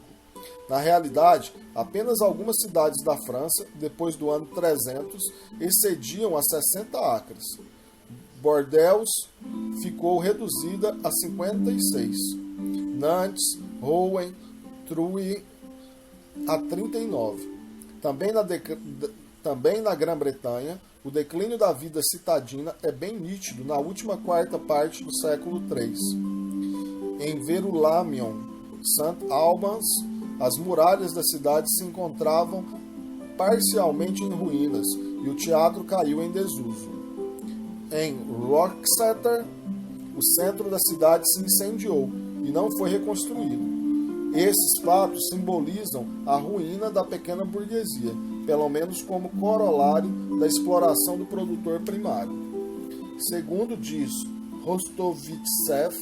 Na realidade, apenas algumas cidades da França, depois do ano 300, excediam a 60 acres. Bordeaux ficou reduzida a 56. Nantes, Rouen, Trouy a 39. Também na Grã-Bretanha, o declínio da vida citadina é bem nítido na última quarta parte do século III. Em Verulamium, St. Albans, as muralhas da cidade se encontravam parcialmente em ruínas e o teatro caiu em desuso. Em Rochester, o centro da cidade se incendiou e não foi reconstruído. Esses fatos simbolizam a ruína da pequena burguesia, pelo menos como corolário da exploração do produtor primário. Segundo diz Rostovtsev,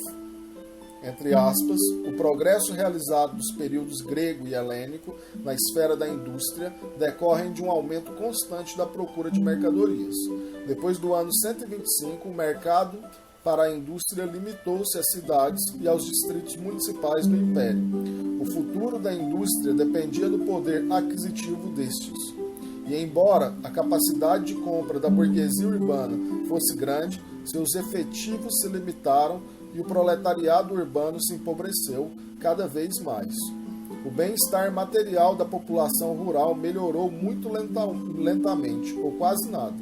entre aspas, o progresso realizado dos períodos grego e helênico na esfera da indústria decorrem de um aumento constante da procura de mercadorias. Depois do ano 125, o mercado para a indústria limitou-se às cidades e aos distritos municipais do Império. O futuro da indústria dependia do poder aquisitivo destes. E embora a capacidade de compra da burguesia urbana fosse grande, seus efetivos se limitaram e o proletariado urbano se empobreceu cada vez mais. O bem-estar material da população rural melhorou muito lentamente, ou quase nada.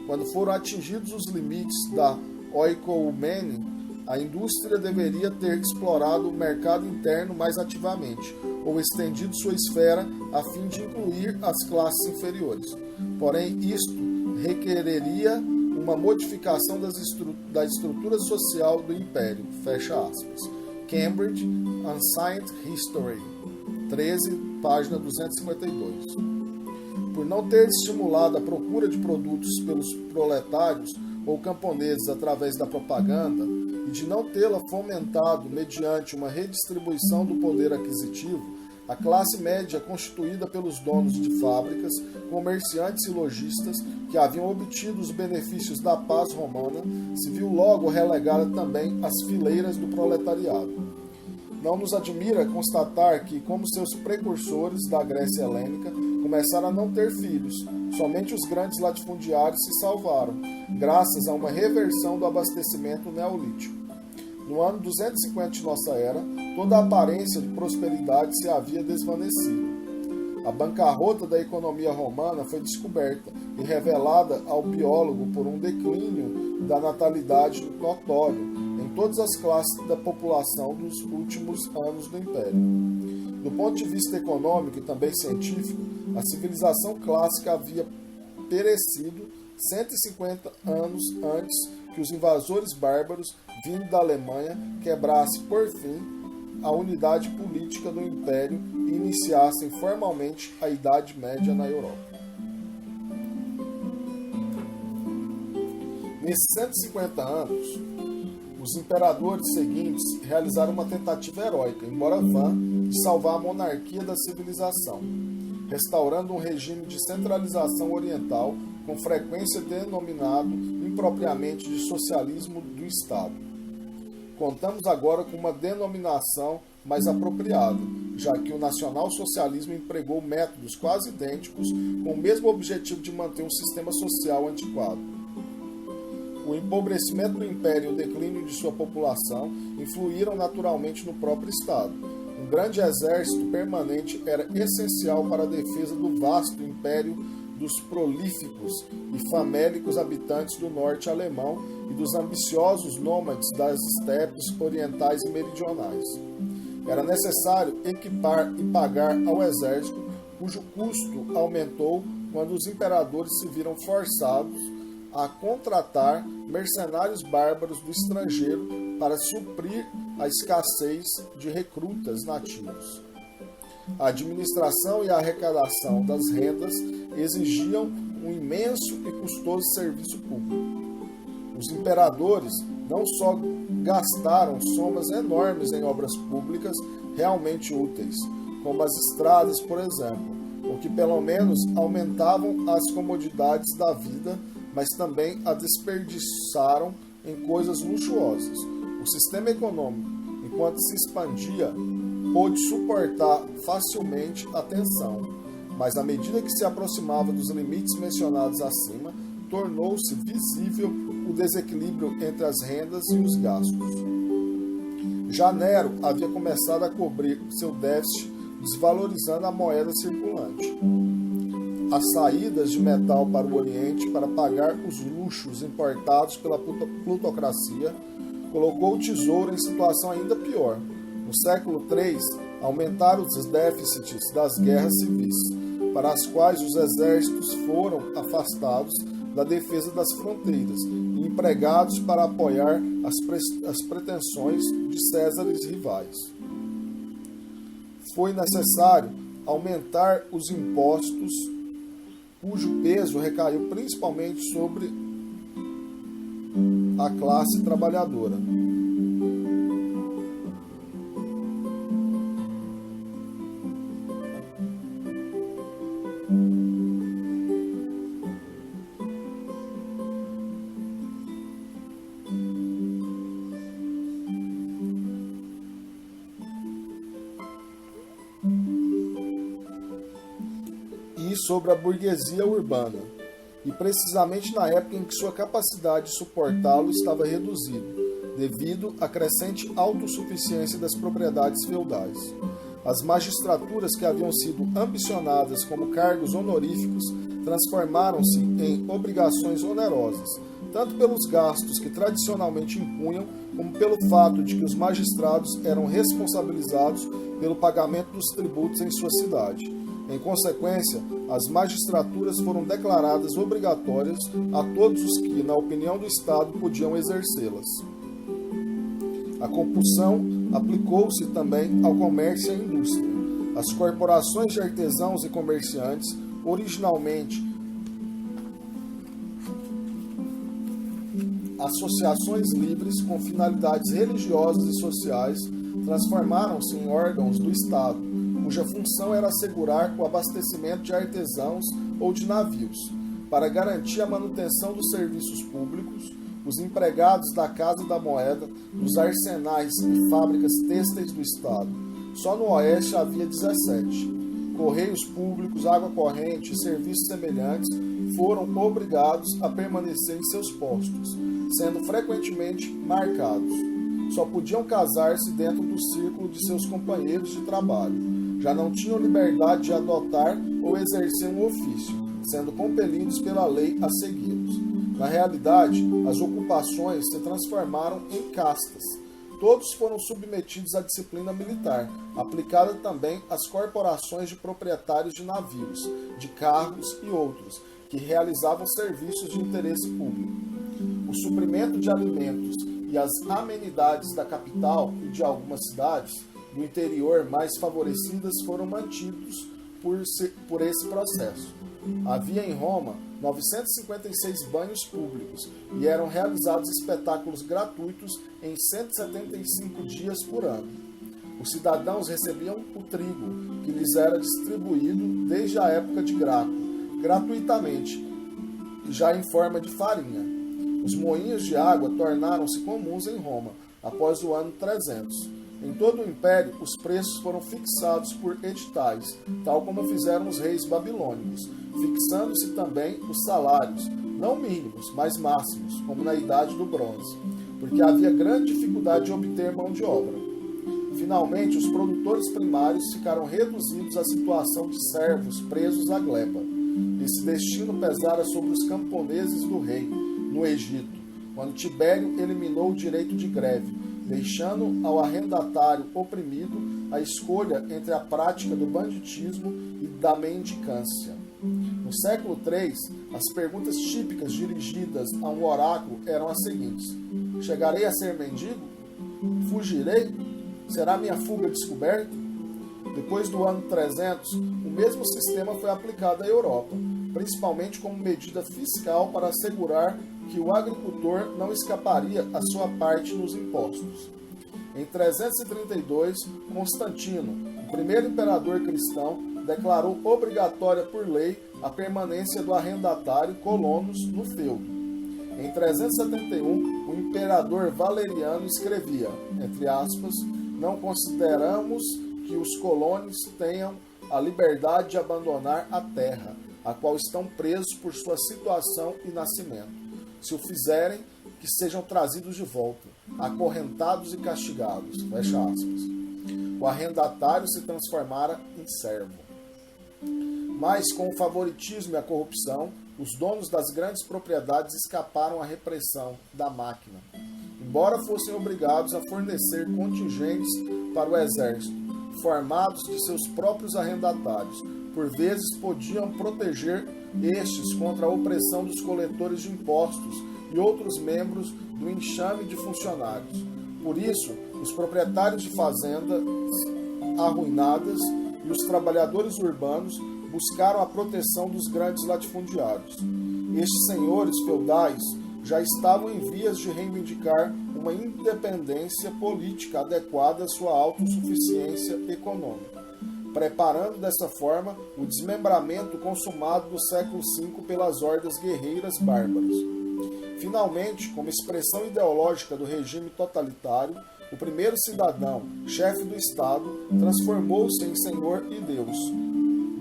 Quando foram atingidos os limites da oikoumene, a indústria deveria ter explorado o mercado interno mais ativamente, ou estendido sua esfera a fim de incluir as classes inferiores. Porém, isto requereria uma modificação da estrutura social do Império. Fecha aspas. Cambridge, Ancient History, 13, página 252. Por não ter estimulado a procura de produtos pelos proletários ou camponeses através da propaganda e de não tê-la fomentado mediante uma redistribuição do poder aquisitivo, a classe média, constituída pelos donos de fábricas, comerciantes e lojistas que haviam obtido os benefícios da paz romana, se viu logo relegada também às fileiras do proletariado. Não nos admira constatar que, como seus precursores da Grécia helênica, começaram a não ter filhos. Somente os grandes latifundiários se salvaram, graças a uma reversão do abastecimento neolítico. No ano 250 de nossa era, toda a aparência de prosperidade se havia desvanecido. A bancarrota da economia romana foi descoberta e revelada ao biólogo por um declínio da natalidade notório em todas as classes da população dos últimos anos do Império. Do ponto de vista econômico e também científico, a civilização clássica havia perecido 150 anos antes que os invasores bárbaros, vindo da Alemanha, quebrassem, por fim, a unidade política do Império e iniciassem formalmente a Idade Média na Europa. Nesses 150 anos, os imperadores seguintes realizaram uma tentativa heróica, embora vã, de salvar a monarquia da civilização, restaurando um regime de centralização oriental, com frequência denominado impropriamente de socialismo do Estado. Contamos agora com uma denominação mais apropriada, já que o nacionalsocialismo empregou métodos quase idênticos com o mesmo objetivo de manter um sistema social antiquado. O empobrecimento do Império e o declínio de sua população influíram naturalmente no próprio Estado. Um grande exército permanente era essencial para a defesa do vasto Império dos prolíficos e famélicos habitantes do norte alemão e dos ambiciosos nômades das estepes orientais e meridionais. Era necessário equipar e pagar ao exército, cujo custo aumentou quando os imperadores se viram forçados a contratar mercenários bárbaros do estrangeiro para suprir a escassez de recrutas nativos. A administração e a arrecadação das rendas exigiam um imenso e custoso serviço público. Os imperadores não só gastaram somas enormes em obras públicas realmente úteis, como as estradas, por exemplo, o que pelo menos aumentavam as comodidades da vida, mas também a desperdiçaram em coisas luxuosas. O sistema econômico, enquanto se expandia, pôde suportar facilmente a tensão, mas à medida que se aproximava dos limites mencionados acima, tornou-se visível o desequilíbrio entre as rendas e os gastos. Já Nero havia começado a cobrir seu déficit desvalorizando a moeda circulante. As saídas de metal para o Oriente para pagar os luxos importados pela plutocracia colocou o tesouro em situação ainda pior. No século III, aumentaram os déficits das guerras civis. para as quais os exércitos foram afastados da defesa das fronteiras e empregados para apoiar as pretensões de Césares rivais. Foi necessário aumentar os impostos, cujo peso recaiu principalmente sobre a classe trabalhadora. E sobre a burguesia urbana, e precisamente na época em que sua capacidade de suportá-lo estava reduzida, devido à crescente autossuficiência das propriedades feudais. As magistraturas que haviam sido ambicionadas como cargos honoríficos transformaram-se em obrigações onerosas, tanto pelos gastos que tradicionalmente impunham, como pelo fato de que os magistrados eram responsabilizados pelo pagamento dos tributos em sua cidade. Em consequência, as magistraturas foram declaradas obrigatórias a todos os que, na opinião do Estado, podiam exercê-las. A compulsão aplicou-se também ao comércio e à indústria. As corporações de artesãos e comerciantes, originalmente associações livres com finalidades religiosas e sociais, transformaram-se em órgãos do Estado, cuja função era assegurar o abastecimento de artesãos ou de navios, para garantir a manutenção dos serviços públicos, os empregados da Casa da Moeda, dos arsenais e fábricas têxteis do Estado. Só no Oeste havia 17. Correios públicos, água corrente e serviços semelhantes foram obrigados a permanecer em seus postos, sendo frequentemente marcados. Só podiam casar-se dentro do círculo de seus companheiros de trabalho. Já não tinham liberdade de adotar ou exercer um ofício, sendo compelidos pela lei a segui-los. Na realidade, as ocupações se transformaram em castas. Todos foram submetidos à disciplina militar, aplicada também às corporações de proprietários de navios, de carros e outros, que realizavam serviços de interesse público. O suprimento de alimentos e as amenidades da capital e de algumas cidades do interior mais favorecidas foram mantidos por esse processo. Havia em Roma 956 banhos públicos e eram realizados espetáculos gratuitos em 175 dias por ano. Os cidadãos recebiam o trigo, que lhes era distribuído desde a época de Graco, gratuitamente, já em forma de farinha. Os moinhos de água tornaram-se comuns em Roma, após o ano 300. Em todo o Império, os preços foram fixados por editais, tal como fizeram os reis babilônicos, fixando-se também os salários, não mínimos, mas máximos, como na Idade do Bronze, porque havia grande dificuldade de obter mão de obra. Finalmente, os produtores primários ficaram reduzidos à situação de servos presos à gleba. Esse destino pesara sobre os camponeses do rei, no Egito, quando Tibério eliminou o direito de greve, deixando ao arrendatário oprimido a escolha entre a prática do banditismo e da mendicância. No século III, as perguntas típicas dirigidas a um oráculo eram as seguintes: chegarei a ser mendigo? Fugirei? Será minha fuga descoberta? Depois do ano 300, o mesmo sistema foi aplicado à Europa, principalmente como medida fiscal para assegurar que o agricultor não escaparia à sua parte nos impostos. Em 332, Constantino, o primeiro imperador cristão, declarou obrigatória por lei a permanência do arrendatário colonos no feudo. Em 371, o imperador Valeriano escrevia, entre aspas, não consideramos que os colonos tenham a liberdade de abandonar a terra, a qual estão presos por sua situação e nascimento. Se o fizerem, que sejam trazidos de volta, acorrentados e castigados. Fecha aspas. O arrendatário se transformara em servo. Mas, com o favoritismo e a corrupção, os donos das grandes propriedades escaparam à repressão da máquina, embora fossem obrigados a fornecer contingentes para o exército, formados de seus próprios arrendatários, por vezes podiam proteger estes contra a opressão dos coletores de impostos e outros membros do enxame de funcionários. Por isso, os proprietários de fazendas arruinadas e os trabalhadores urbanos buscaram a proteção dos grandes latifundiários. Estes senhores feudais já estavam em vias de reivindicar uma independência política adequada à sua autossuficiência econômica, preparando dessa forma o desmembramento consumado no século V pelas hordas guerreiras bárbaras. Finalmente, como expressão ideológica do regime totalitário, o primeiro cidadão, chefe do Estado, transformou-se em Senhor e Deus,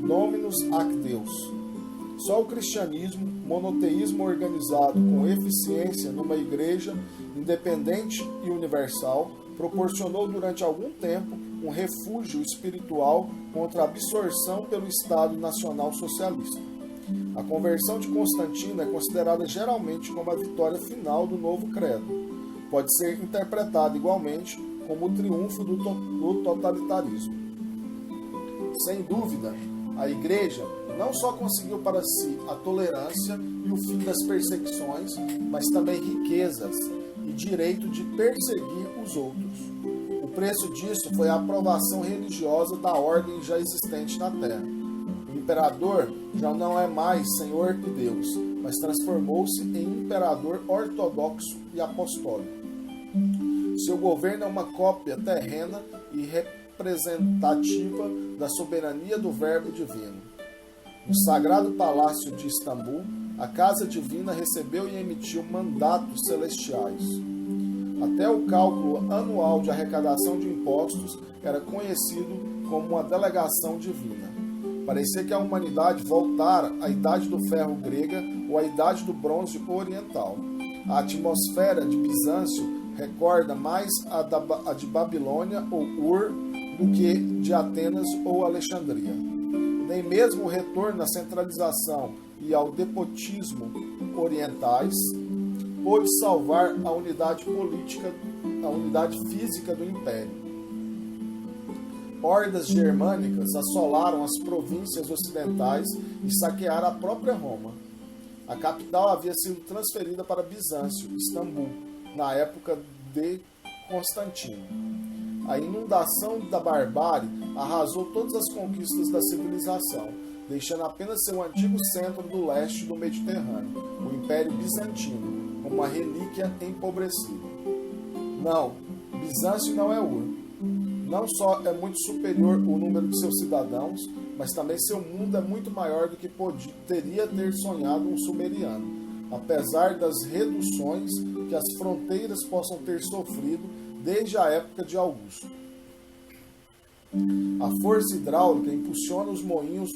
Dominus ac Deus. Só o cristianismo, monoteísmo organizado com eficiência numa igreja independente e universal, proporcionou durante algum tempo um refúgio espiritual contra a absorção pelo Estado Nacional Socialista. A conversão de Constantino é considerada geralmente como a vitória final do novo credo. Pode ser interpretada igualmente como o triunfo do totalitarismo. Sem dúvida, a Igreja não só conseguiu para si a tolerância e o fim das perseguições, mas também riquezas e direito de perseguir os outros. O preço disso foi a aprovação religiosa da ordem já existente na Terra. O imperador já não é mais Senhor e Deus, mas transformou-se em imperador ortodoxo e apostólico. Seu governo é uma cópia terrena e representativa da soberania do Verbo Divino. No Sagrado Palácio de Istambul, a Casa Divina recebeu e emitiu mandatos celestiais. Até o cálculo anual de arrecadação de impostos era conhecido como uma delegação divina. Parecia que a humanidade voltara à Idade do Ferro grega ou à Idade do Bronze oriental. A atmosfera de Bizâncio recorda mais a de Babilônia ou Ur do que de Atenas ou Alexandria. Nem mesmo o retorno à centralização e ao despotismo orientais pôde salvar a unidade política, a unidade física do império. Hordas germânicas assolaram as províncias ocidentais e saquearam a própria Roma. A capital havia sido transferida para Bizâncio, Istambul, na época de Constantino. A inundação da barbárie arrasou todas as conquistas da civilização, deixando apenas seu antigo centro do leste do Mediterrâneo, o Império Bizantino, como uma relíquia empobrecida. Não, Bizâncio não é Ur. Não só é muito superior o número de seus cidadãos, mas também seu mundo é muito maior do que poderia ter sonhado um sumeriano, apesar das reduções que as fronteiras possam ter sofrido desde a época de Augusto. A força hidráulica impulsiona os moinhos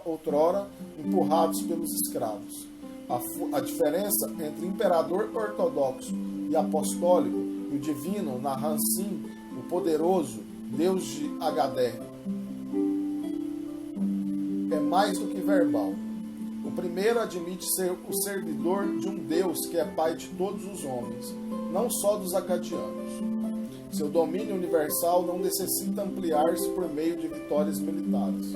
outrora empurrados pelos escravos. A diferença entre imperador ortodoxo e apostólico e o divino Naram-Sin, o poderoso Deus de Agadé, é mais do que verbal. O primeiro admite ser o servidor de um Deus que é pai de todos os homens, não só dos acadianos. Seu domínio universal não necessita ampliar-se por meio de vitórias militares.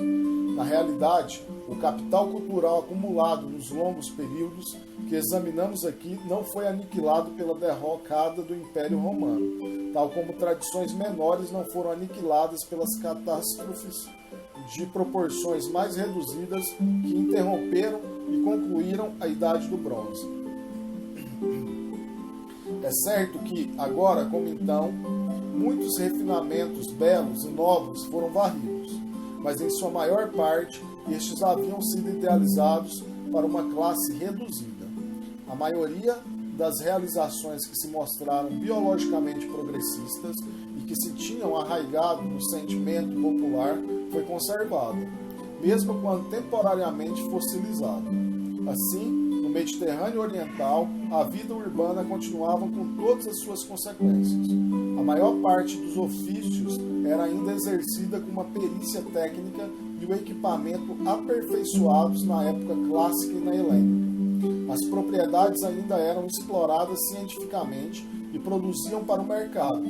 Na realidade, o capital cultural acumulado nos longos períodos que examinamos aqui não foi aniquilado pela derrocada do Império Romano, tal como tradições menores não foram aniquiladas pelas catástrofes de proporções mais reduzidas que interromperam e concluíram a Idade do Bronze. É certo que, agora como então, muitos refinamentos belos e nobres foram varridos, mas em sua maior parte estes haviam sido idealizados para uma classe reduzida. A maioria das realizações que se mostraram biologicamente progressistas e que se tinham arraigado no sentimento popular foi conservada, mesmo quando temporariamente fossilizada. Assim, no Mediterrâneo Oriental, a vida urbana continuava com todas as suas consequências. A maior parte dos ofícios era ainda exercida com uma perícia técnica e o equipamento aperfeiçoados na época clássica e na helênica. As propriedades ainda eram exploradas cientificamente e produziam para o mercado.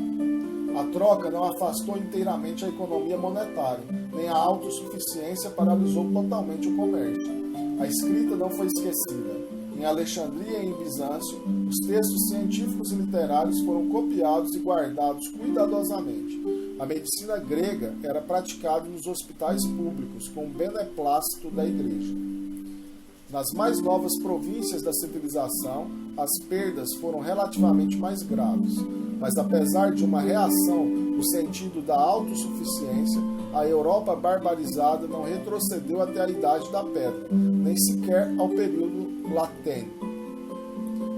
A troca não afastou inteiramente a economia monetária, nem a autossuficiência paralisou totalmente o comércio. A escrita não foi esquecida. Em Alexandria e em Bizâncio, os textos científicos e literários foram copiados e guardados cuidadosamente. A medicina grega era praticada nos hospitais públicos, com o beneplácito da igreja. Nas mais novas províncias da civilização, as perdas foram relativamente mais graves, mas apesar de uma reação no sentido da autossuficiência, a Europa barbarizada não retrocedeu até a Idade da Pedra, nem sequer ao período latente.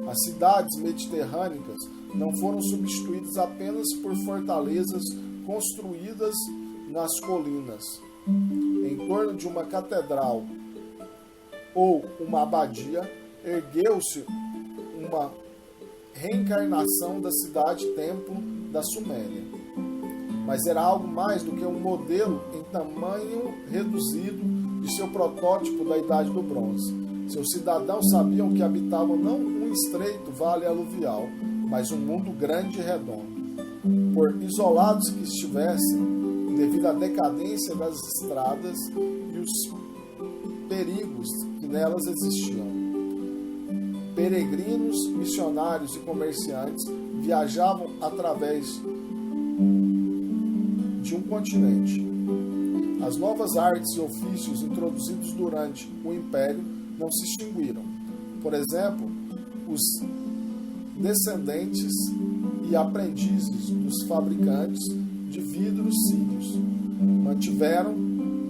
As cidades mediterrâneas não foram substituídas apenas por fortalezas construídas nas colinas, em torno de uma catedral ou uma abadia, ergueu-se uma reencarnação da cidade-templo da Suméria. Mas era algo mais do que um modelo em tamanho reduzido de seu protótipo da Idade do Bronze. Seus cidadãos sabiam que habitavam não um estreito vale aluvial, mas um mundo grande e redondo. Por isolados que estivessem, devido à decadência das estradas e os perigos que nelas existiam, peregrinos, missionários e comerciantes viajavam através de um continente. As novas artes e ofícios introduzidos durante o Império não se extinguiram. Por exemplo, os descendentes e aprendizes dos fabricantes de vidros sírios mantiveram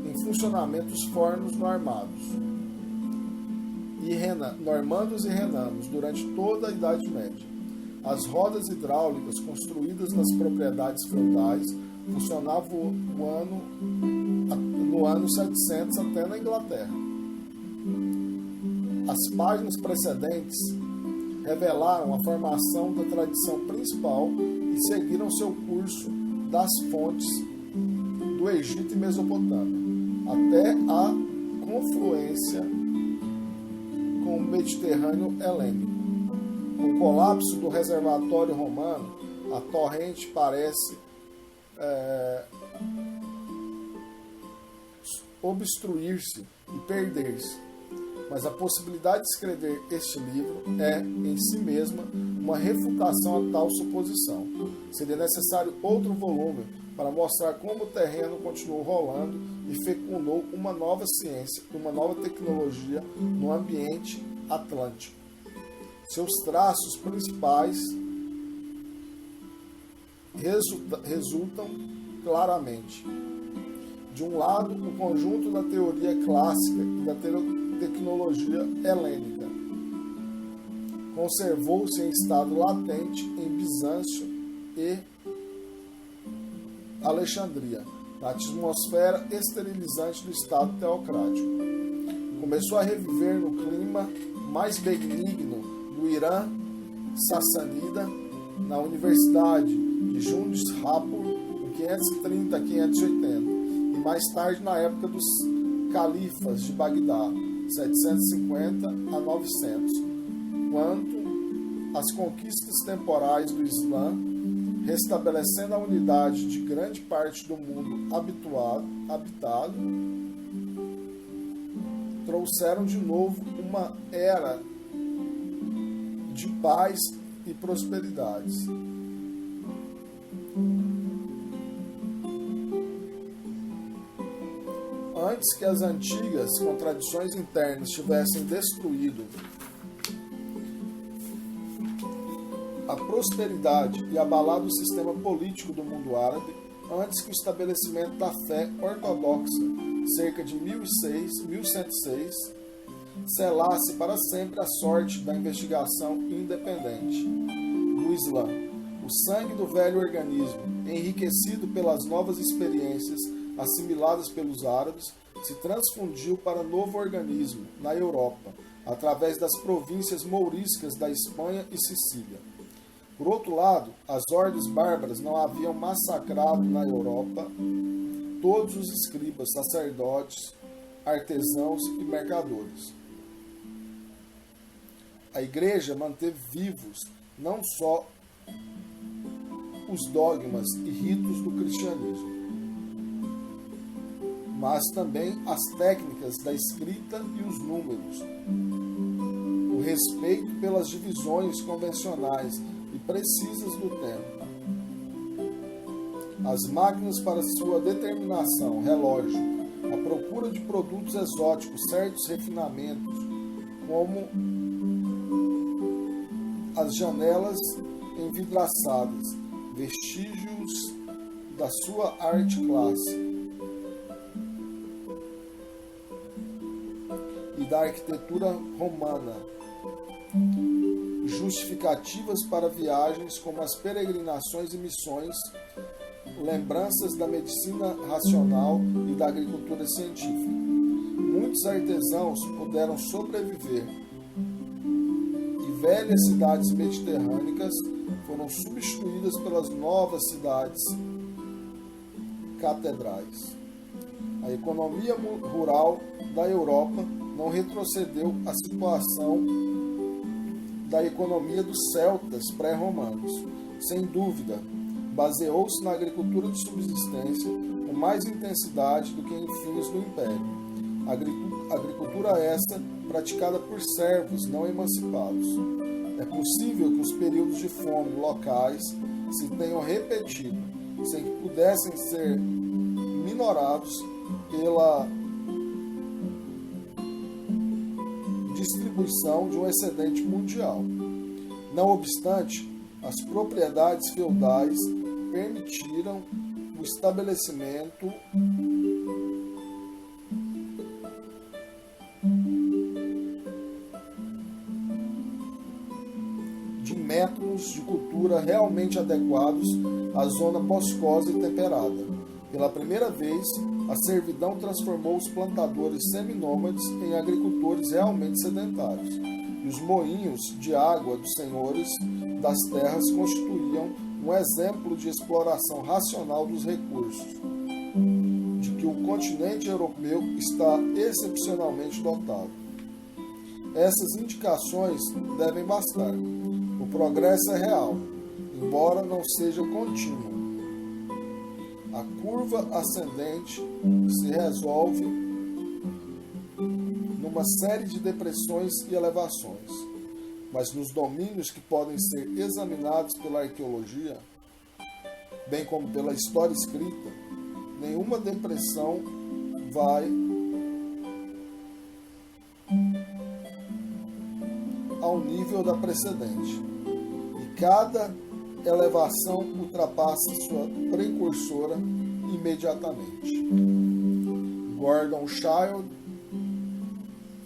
em funcionamento os fornos normandos e renanos durante toda a Idade Média. As rodas hidráulicas construídas nas propriedades feudais funcionavam no ano 700 até na Inglaterra. As páginas precedentes revelaram a formação da tradição principal e seguiram seu curso das fontes do Egito e Mesopotâmia até a confluência com o Mediterrâneo helênico. Com o colapso do reservatório romano, a torrente parece obstruir-se e perder-se. Mas a possibilidade de escrever este livro é, em si mesma, uma refutação a tal suposição. Seria necessário outro volume para mostrar como o terreno continuou rolando e fecundou uma nova ciência e uma nova tecnologia no ambiente atlântico. Seus traços principais resultam claramente. De um lado, o conjunto da teoria clássica e da tecnologia helênica conservou-se em estado latente em Bizâncio e Alexandria, na atmosfera esterilizante do Estado teocrático. Começou a reviver no clima mais benigno do Irã Sassanida, na Universidade de Jundishapur, em 530 a 580, e mais tarde na época dos califas de Bagdá, 750 a 900, quanto às conquistas temporais do Islã, restabelecendo a unidade de grande parte do mundo habitado, trouxeram de novo uma era de paz e prosperidades. Antes que as antigas contradições internas tivessem destruído a prosperidade e abalado o sistema político do mundo árabe, antes que o estabelecimento da fé ortodoxa, cerca de 1106, selasse para sempre a sorte da investigação independente do Islã. O sangue do velho organismo, enriquecido pelas novas experiências assimiladas pelos árabes, se transfundiu para novo organismo na Europa, através das províncias mouriscas da Espanha e Sicília. Por outro lado, as hordas bárbaras não haviam massacrado na Europa todos os escribas, sacerdotes, artesãos e mercadores. A Igreja manteve vivos não só os dogmas e ritos do cristianismo, mas também as técnicas da escrita e os números, o respeito pelas divisões convencionais e precisas do tempo, as máquinas para sua determinação, relógio, a procura de produtos exóticos, certos refinamentos, como as janelas envidraçadas, vestígios da sua arte clássica e da arquitetura romana, justificativas para viagens como as peregrinações e missões, lembranças da medicina racional e da agricultura científica. Muitos artesãos puderam sobreviver e velhas cidades mediterrâneas foram substituídas pelas novas cidades catedrais. A economia rural da Europa não retrocedeu à situação da economia dos celtas pré-romanos. Sem dúvida, baseou-se na agricultura de subsistência com mais intensidade do que em fins do império. Agricultura essa praticada por servos não emancipados. É possível que os períodos de fome locais se tenham repetido, sem que pudessem ser minorados pela distribuição de um excedente mundial. Não obstante, as propriedades feudais permitiram o estabelecimento de métodos de cultura realmente adequados à zona boscosa e temperada. Pela primeira vez, a servidão transformou os plantadores seminômades em agricultores realmente sedentários, e os moinhos de água dos senhores das terras constituíam um exemplo de exploração racional dos recursos, de que o continente europeu está excepcionalmente dotado. Essas indicações devem bastar. O progresso é real, embora não seja contínuo. A curva ascendente se resolve numa série de depressões e elevações, mas nos domínios que podem ser examinados pela arqueologia, bem como pela história escrita, nenhuma depressão vai ao nível da precedente, e cada elevação ultrapassa sua precursora imediatamente. Gordon Childe,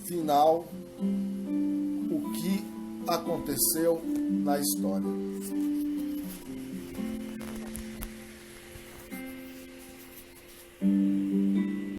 final, o que aconteceu na história.